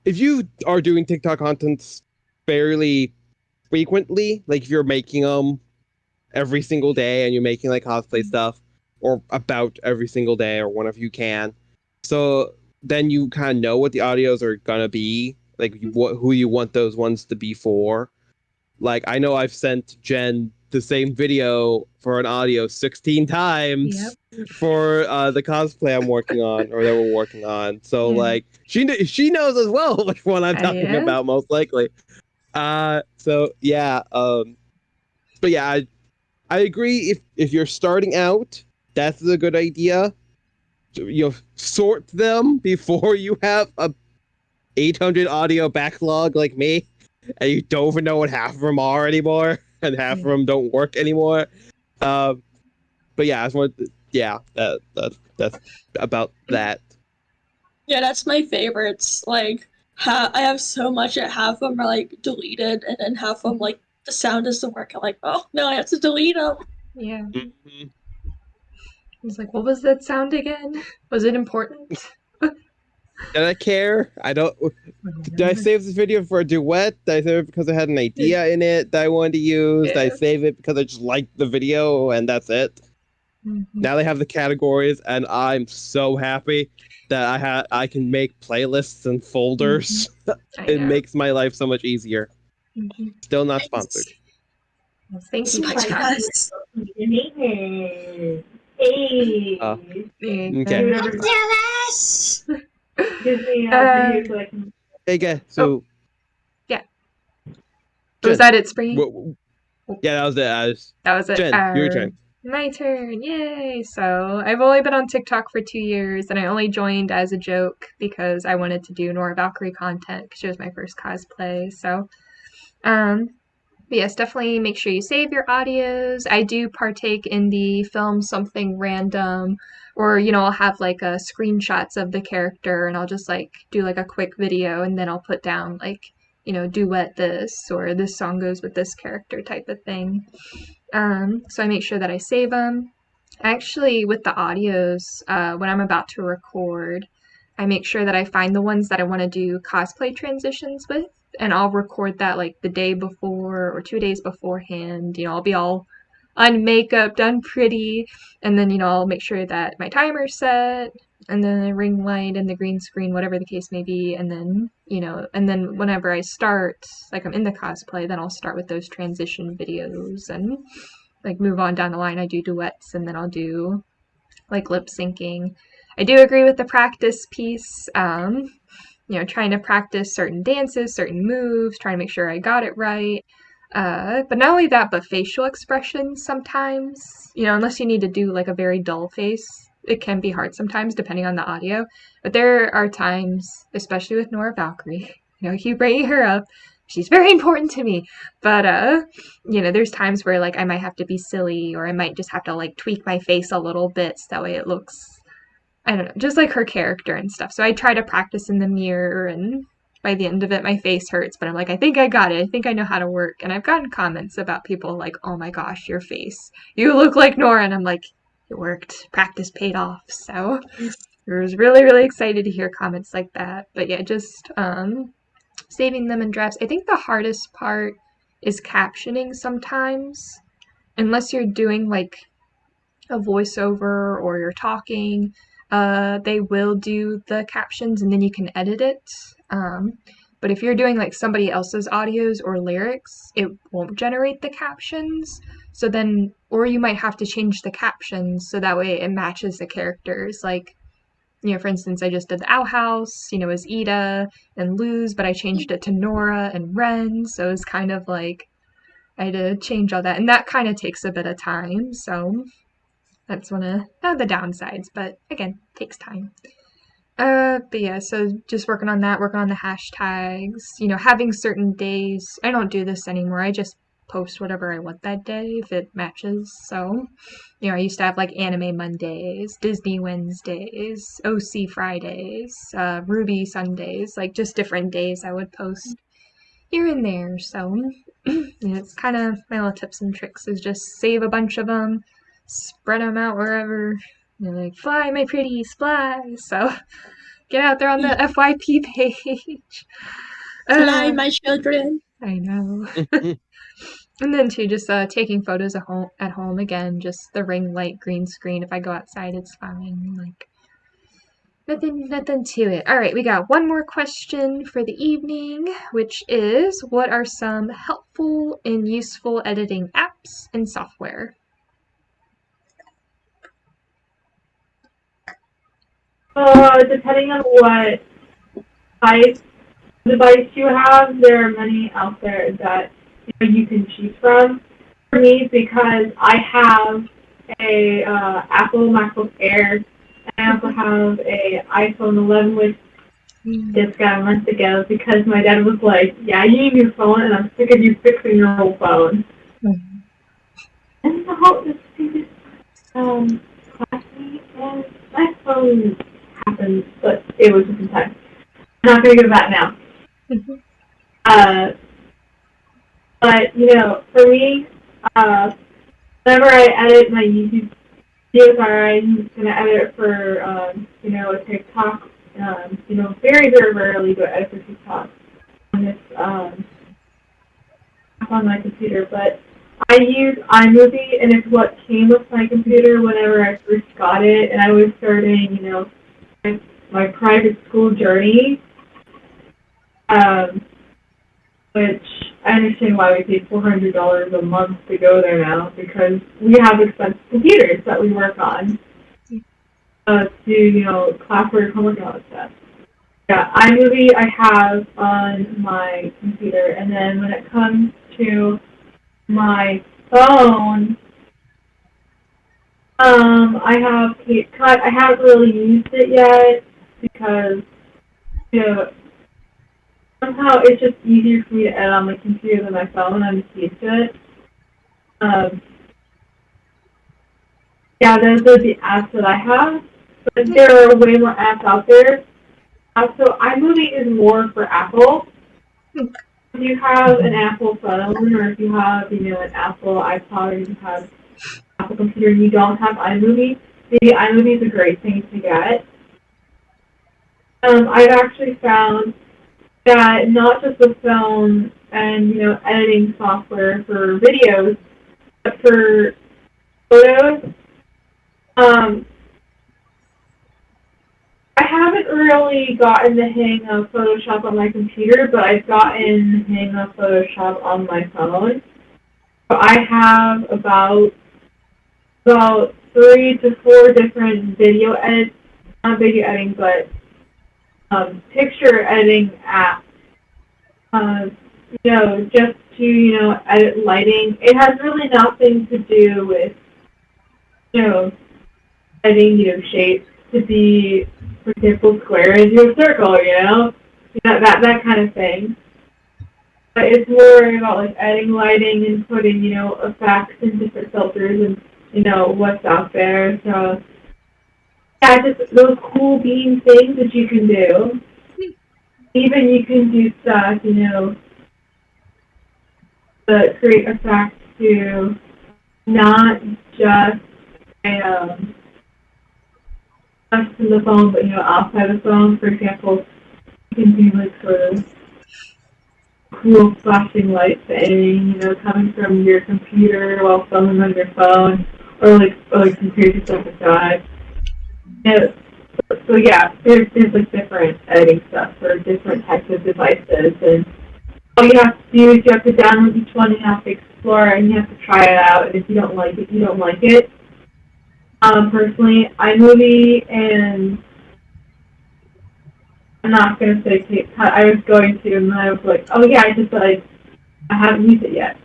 if you are doing TikTok content fairly frequently, like if you're making them every single day and you're making like cosplay stuff, or about every single day, or whenever you can, so then you kind of know what the audios are gonna be, like who you want those ones to be for. Like I know I've sent Jen the same video for an audio 16 times for the cosplay I'm working on, or that we're working on. So like she knows as well which one I'm talking about, most likely. So yeah, but yeah, I agree. If you're starting out, that's a good idea. Sort them before you have a 800 audio backlog like me, and you don't even know what half of them are anymore, and half of them don't work anymore. But yeah, I just wanted that's about that. Yeah, that's my favorites. Like, I have so much that half of them are like deleted, and then half of them like the sound doesn't work. I'm like, oh no, I have to delete them. Yeah. I was like, what was that sound again? Was it important? Did I care? Did I save this video for a duet? Did I save it because I had an idea in it that I wanted to use? Did I save it because I just liked the video and that's it? Now they have the categories, and I'm so happy that I can make playlists and folders. It makes my life so much easier. Still not sponsored. Well, thank you for that. Hey. Okay. Hey, so yeah. Was that it, Springy? Yeah, that was it. That was it. Jen, your turn. My turn. Yay! So I've only been on TikTok for 2 years, and I only joined as a joke because I wanted to do Nora Valkyrie content because she was my first cosplay. So, but yes, definitely make sure you save your audios. I do partake in the film something random, or I'll have like screenshots of the character, and I'll just like do like a quick video, and then I'll put down like duet this, or this song goes with this character type of thing. So I make sure that I save them. Actually, with the audios, when I'm about to record, I make sure that I find the ones that I want to do cosplay transitions with, and I'll record that like the day before or 2 days beforehand. I'll be all on makeup, done pretty, and then, I'll make sure that my timer's set, and then the ring light and the green screen, whatever the case may be, and then, and then whenever I start, like I'm in the cosplay, then I'll start with those transition videos and like move on down the line. I do duets, and then I'll do like lip syncing. I do agree with the practice piece. Trying to practice certain dances, certain moves, trying to make sure I got it right. But not only that, but facial expressions sometimes, unless you need to do like a very dull face, it can be hard sometimes depending on the audio. But there are times, especially with Nora Valkyrie, keep bringing her up. She's very important to me. But, there's times where like I might have to be silly, or I might just have to like tweak my face a little bit so that way it looks, I don't know, just like her character and stuff. So I try to practice in the mirror, and by the end of it, my face hurts, but I'm like, I think I got it. I think I know how to work. And I've gotten comments about people like, oh my gosh, your face. You look like Nora. And I'm like, it worked. Practice paid off. So I was really, really excited to hear comments like that. But yeah, just saving them in drafts. I think the hardest part is captioning sometimes. Unless you're doing like a voiceover or you're talking, they will do the captions and then you can edit it. But if you're doing like somebody else's audios or lyrics, it won't generate the captions. So then, or you might have to change the captions so that way it matches the characters. Like, for instance, I just did the Owl House, as Ida and Luz, but I changed it to Nora and Ren. So it's kind of like I had to change all that. And that kind of takes a bit of time. So that's one of the downsides, but again, takes time. But yeah, so just working on that, working on the hashtags, having certain days. I don't do this anymore. I just post whatever I want that day if it matches. So, I used to have like Anime Mondays, Disney Wednesdays, OC Fridays, Ruby Sundays, like just different days I would post here and there. So, it's kind of my little tips and tricks is just save a bunch of them, spread them out wherever. Like, fly, my pretties, fly. So, get out there on the FYP page. Fly, my children. I know. And then, too, just taking photos at home again. Just the ring light, green screen. If I go outside, it's fine. Like, nothing to it. All right, we got one more question for the evening, which is, what are some helpful and useful editing apps and software? Depending on what device you have, there are many out there that you can choose from. For me, because I have a Apple MacBook Air, and I also have a iPhone 11, which just got a month ago, because my dad was like, "Yeah, you need a new phone, and I'm sick of you fixing your old phone." And the whole stupid classmate, and my phone happened, but it was just in time. I'm not going to go back now. But, for me, whenever I edit my YouTube videos, I'm going to edit it for, a TikTok. Very, very rarely do I edit for TikTok on this, on my computer, but I use iMovie, and it's what came with my computer whenever I first got it, and I was starting, my private school journey, which I understand why we pay $400 a month to go there now, because we have expensive computers that we work on to do, classwork, homework, and all that stuff. Yeah, iMovie I have on my computer, and then when it comes to my phone, I have CapCut. I haven't really used it yet because, somehow it's just easier for me to edit on my computer than my phone. I'm just used to it. Yeah, those are the apps that I have, but there are way more apps out there. So iMovie is more for Apple. If you have an Apple phone, or if you have, an Apple iPod, or you have Apple computer and you don't have iMovie, the iMovie is a great thing to get. I've actually found that not just with film and, editing software for videos, but for photos. I haven't really gotten the hang of Photoshop on my computer, but I've gotten the hang of Photoshop on my phone. So I have about 3 to 4 different video edits, not video editing, but picture editing apps. Just to, edit lighting. It has really nothing to do with, editing, shapes to be, for example, square into a circle, that kind of thing. But it's more about, like, editing lighting and putting, effects and different filters and, what's out there. So, yeah, just those cool bean things that you can do. Even you can do stuff, to create effects to not just just in the phone, but outside the phone. For example, you can do like sort of cool flashing lights editing, coming from your computer while filming on your phone, or some crazy stuff like that. So yeah, there's like different editing stuff for different types of devices, and all you have to do is you have to download each one, you have to explore it, and you have to try it out, and if you don't like it, you don't like it. Personally, iMovie, and I'm not going to say TikTok, I was going to, and then I was like, oh yeah, I haven't used it yet.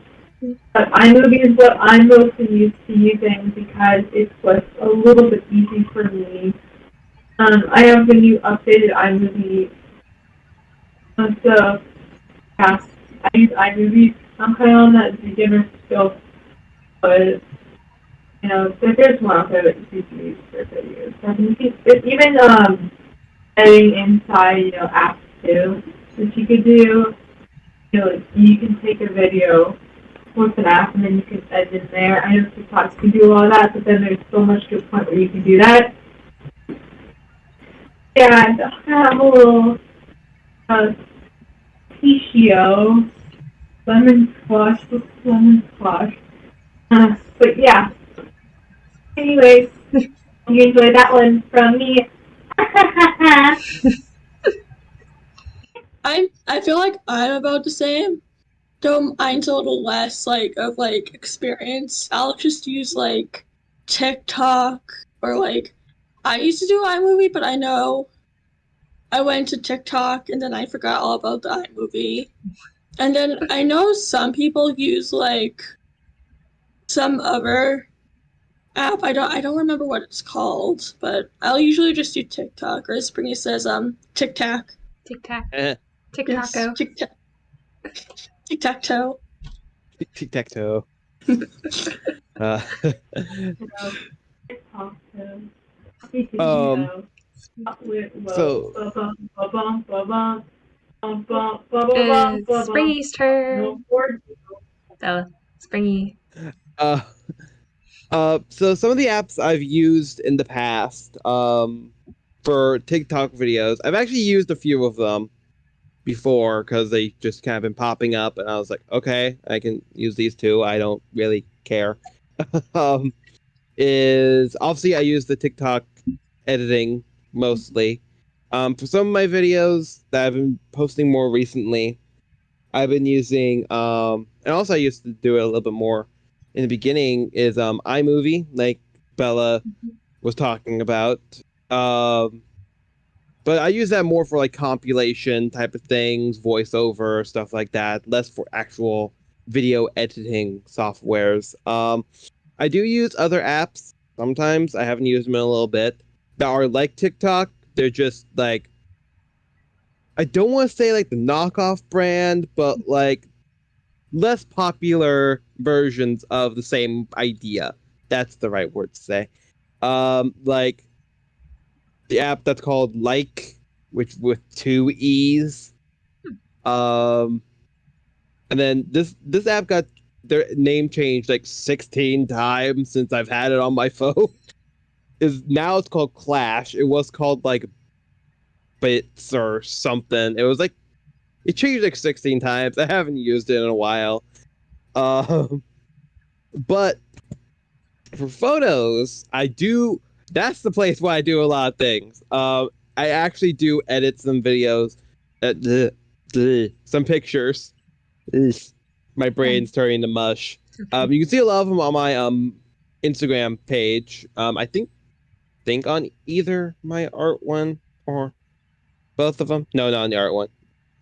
But iMovie is what I'm mostly used to using because it's what's a little bit easy for me. I have the new updated iMovie, so yeah, I use iMovie. I'm kind of on that beginner skill, but there's more out there that you can use for videos. Even editing inside, apps too, that you could do. You can take a video with an app and then you can edit in there. I know TikTok can do a lot of that, but then there's so much to a point where you can do that. Yeah, I have a little Picasso, lemon squash. But yeah. Anyways, you enjoyed that one from me. I feel like I'm about the same. Though mine's a little less of experience. I'll just use TikTok or I used to do iMovie, but I know I went to TikTok and then I forgot all about the iMovie. And then I know some people use some other app. I don't remember what it's called, but I'll usually just do TikTok, or as Springy says, TikTok. TikTok. Eh. Tic-tac-toe. Yes, Tic-tac-toe. Tic-tac-toe. It's Springy's turn. So, Springy. So some of the apps I've used in the past, for TikTok videos, I've actually used a few of them before because they just kind of been popping up, and I was like, okay, I can use these too. I don't really care. Is obviously I use the TikTok editing mostly. For some of my videos that I've been posting more recently, I've been using and also I used to do it a little bit more in the beginning is iMovie, like Bella was talking about. But I use that more for compilation type of things, voiceover, stuff like that, less for actual video editing softwares. I do use other apps sometimes. I haven't used them in a little bit that are like TikTok. They're just I don't want to say the knockoff brand, but less popular versions of the same idea. That's the right word to say. The app that's called which with 2 E's. And then this app got their name changed 16 times since I've had it on my phone. Now it's called Clash. It was called Bits or something. It was it changed 16 times. I haven't used it in a while. But For photos, that's the place where I do a lot of things. I actually do edit some videos, some pictures. Ugh. My brain's turning to mush. You can see a lot of them on my Instagram page. I think on either my art one or both of them. No, not on the art one.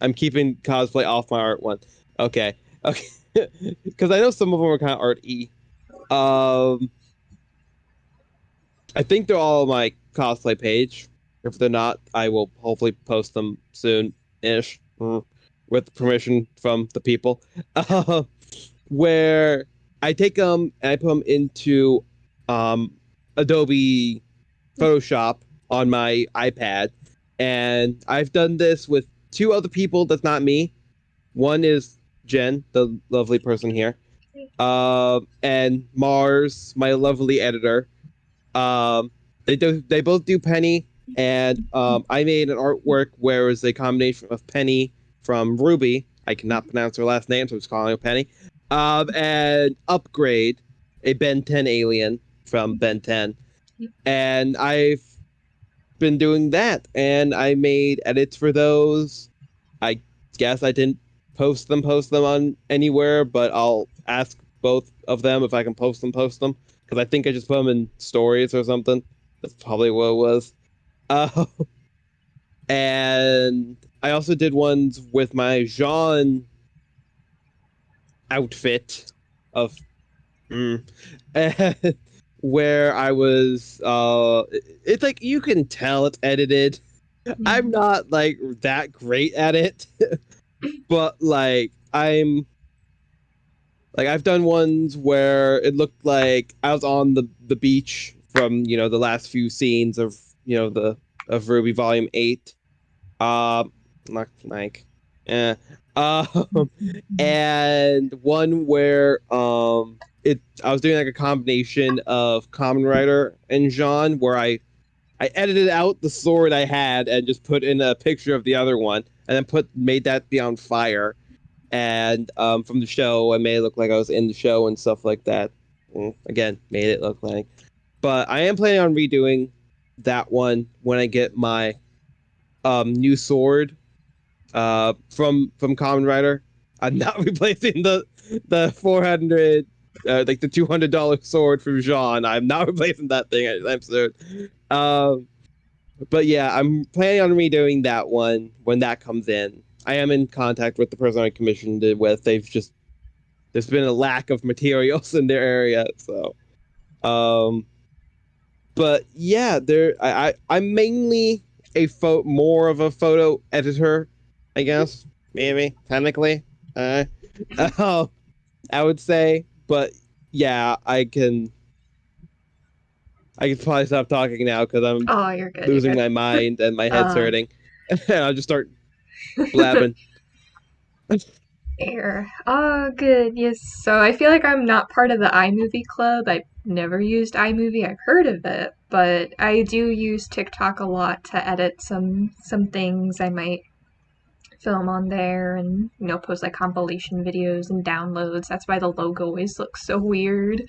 I'm keeping cosplay off my art one. Okay, because I know some of them are kind of art-y. I think they're all on my cosplay page. If they're not, I will hopefully post them soon-ish, with permission from the people. Where I take them and I put them into Adobe Photoshop on my iPad, and I've done this with two other people. That's not me. One is Jen, the lovely person here, and Mars, my lovely editor. They both do Penny, and I made an artwork where it was a combination of Penny from Ruby. I cannot pronounce her last name, so I'm just calling her Penny. And Upgrade, a Ben 10 alien from Ben 10. And I've been doing that, and I made edits for those. I guess I didn't post them on anywhere, but I'll ask both of them if I can post them, because I think I just put them in stories or something. That's probably what it was. And I also did ones with my Jean outfit of where I was it's like you can tell it's edited. I'm not like that great at it. But like I've done ones where it looked like I was on the beach from, the last few scenes of, of Ruby Volume 8. Not like and one where I was doing like a combination of Kamen Rider and Jean, where I edited out the sword I had and just put in a picture of the other one, and then made that be on fire. And from the show, I made it look like I was in the show and stuff like that. Again, made it look like. But I am planning on redoing that one when I get my new sword from Kamen Rider. I'm not replacing the 400 like the $200 sword from Jean. I'm not replacing that thing anytime soon. But yeah, I'm planning on redoing that one when that comes in. I am in contact with the person I commissioned it with. There's been a lack of materials in their area, so but yeah, I'm mainly more of a photo editor, I guess, maybe technically. I would say, but yeah, I can probably stop talking now because I'm you're good. losing my mind and my head's hurting. And I'll just start blabbing. Fair. Oh, good. Yes. So I feel like I'm not part of the iMovie club. I've never used iMovie. I've heard of it, but I do use TikTok a lot to edit some things. I might film on there and post like compilation videos and downloads. That's why the logo always looks so weird.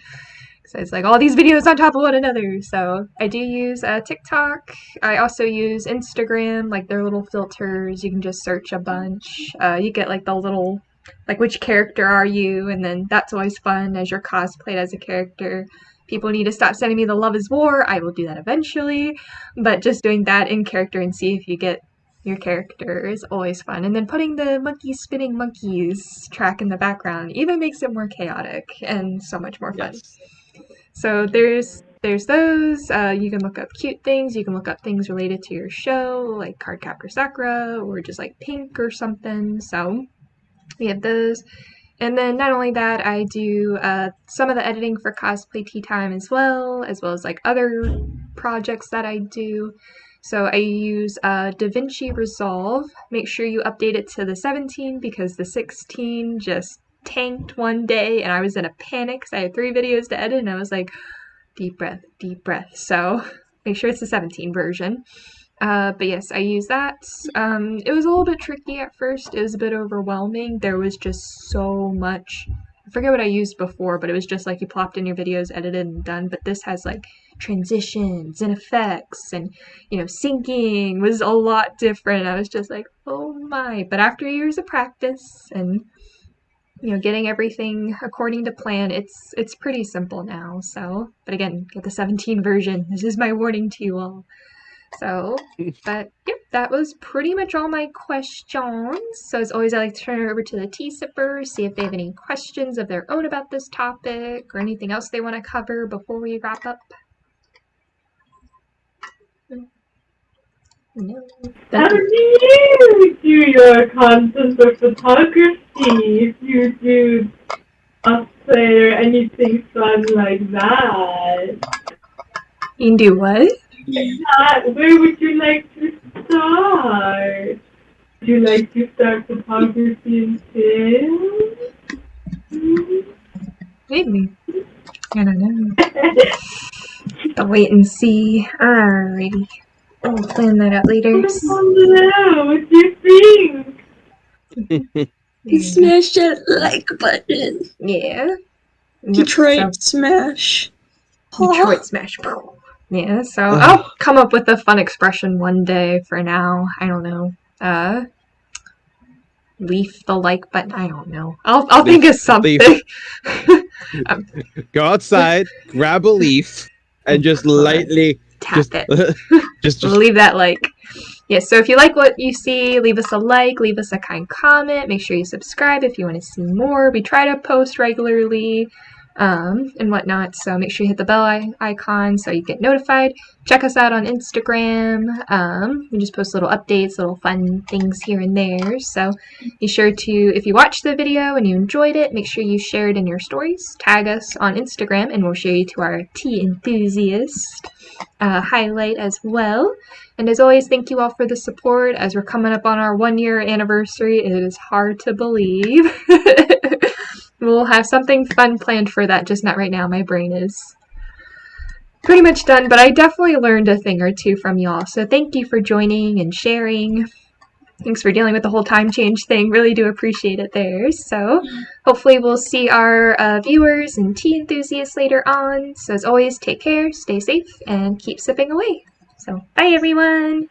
So it's like all these videos on top of one another. So I do use TikTok. I also use Instagram, like their little filters. You can just search a bunch. You get like the little, like which character are you? And then that's always fun as you're cosplayed as a character. People need to stop sending me the Love is War. I will do that eventually. But just doing that in character and see if you get your character is always fun. And then putting the spinning monkeys track in the background even makes it more chaotic and so much more fun. Yes. So there's those. You can look up cute things. You can look up things related to your show, like Cardcaptor Sakura or just like Pink or something. So we have those. And then not only that, I do some of the editing for Cosplay Tea Time as well as like other projects that I do. So I use DaVinci Resolve. Make sure you update it to the 17 because the 16 just tanked one day and I was in a panic because I had 3 videos to edit and I was like, deep breath. So make sure it's the 17 version. But yes, I use that. It was a little bit tricky at first. It was a bit overwhelming. There was just so much I forget what I used before, but it was just like you plopped in your videos, edited and done. But this has like transitions and effects and, syncing was a lot different. I was just like, oh my. But after years of practice and, getting everything according to plan, it's pretty simple now. So, but again, get the 17 version. This is my warning to you all. So, but yep, that was pretty much all my questions. So as always, I like to turn it over to the tea sippers, see if they have any questions of their own about this topic or anything else they want to cover before we wrap up. No. How do you do your content of photography if you do cosplay or anything fun like that? You can do what? Where would you like to start? Would you like to start photography in film? Maybe. I don't know. But wait and see. Alrighty. We'll plan that out later. I don't know. What do you think? Smash that like button. Yeah. Detroit smash. Detroit smash. Yeah, so I'll come up with a fun expression one day. For now, I don't know. Leaf the like button. I don't know. I'll think of something. Go outside, grab a leaf, and just lightly tap it. just leave that like. Yeah, so if you like what you see, leave us a like, leave us a kind comment. Make sure you subscribe if you want to see more. We try to post regularly. And whatnot, so make sure you hit the bell icon so you get notified. Check us out on Instagram. We just post little updates, little fun things here and there, so be sure to, if you watched the video and you enjoyed it, make sure you share it in your stories, tag us on Instagram, and we'll share you to our tea enthusiast highlight as well. And as always, thank you all for the support. As we're coming up on our 1-year anniversary, it is hard to believe. We'll have something fun planned for that, just not right now. My brain is pretty much done, but I definitely learned a thing or two from y'all. So thank you for joining and sharing. Thanks for dealing with the whole time change thing. Really do appreciate it there. So hopefully we'll see our viewers and tea enthusiasts later on. So as always, take care, stay safe, and keep sipping away. So bye, everyone.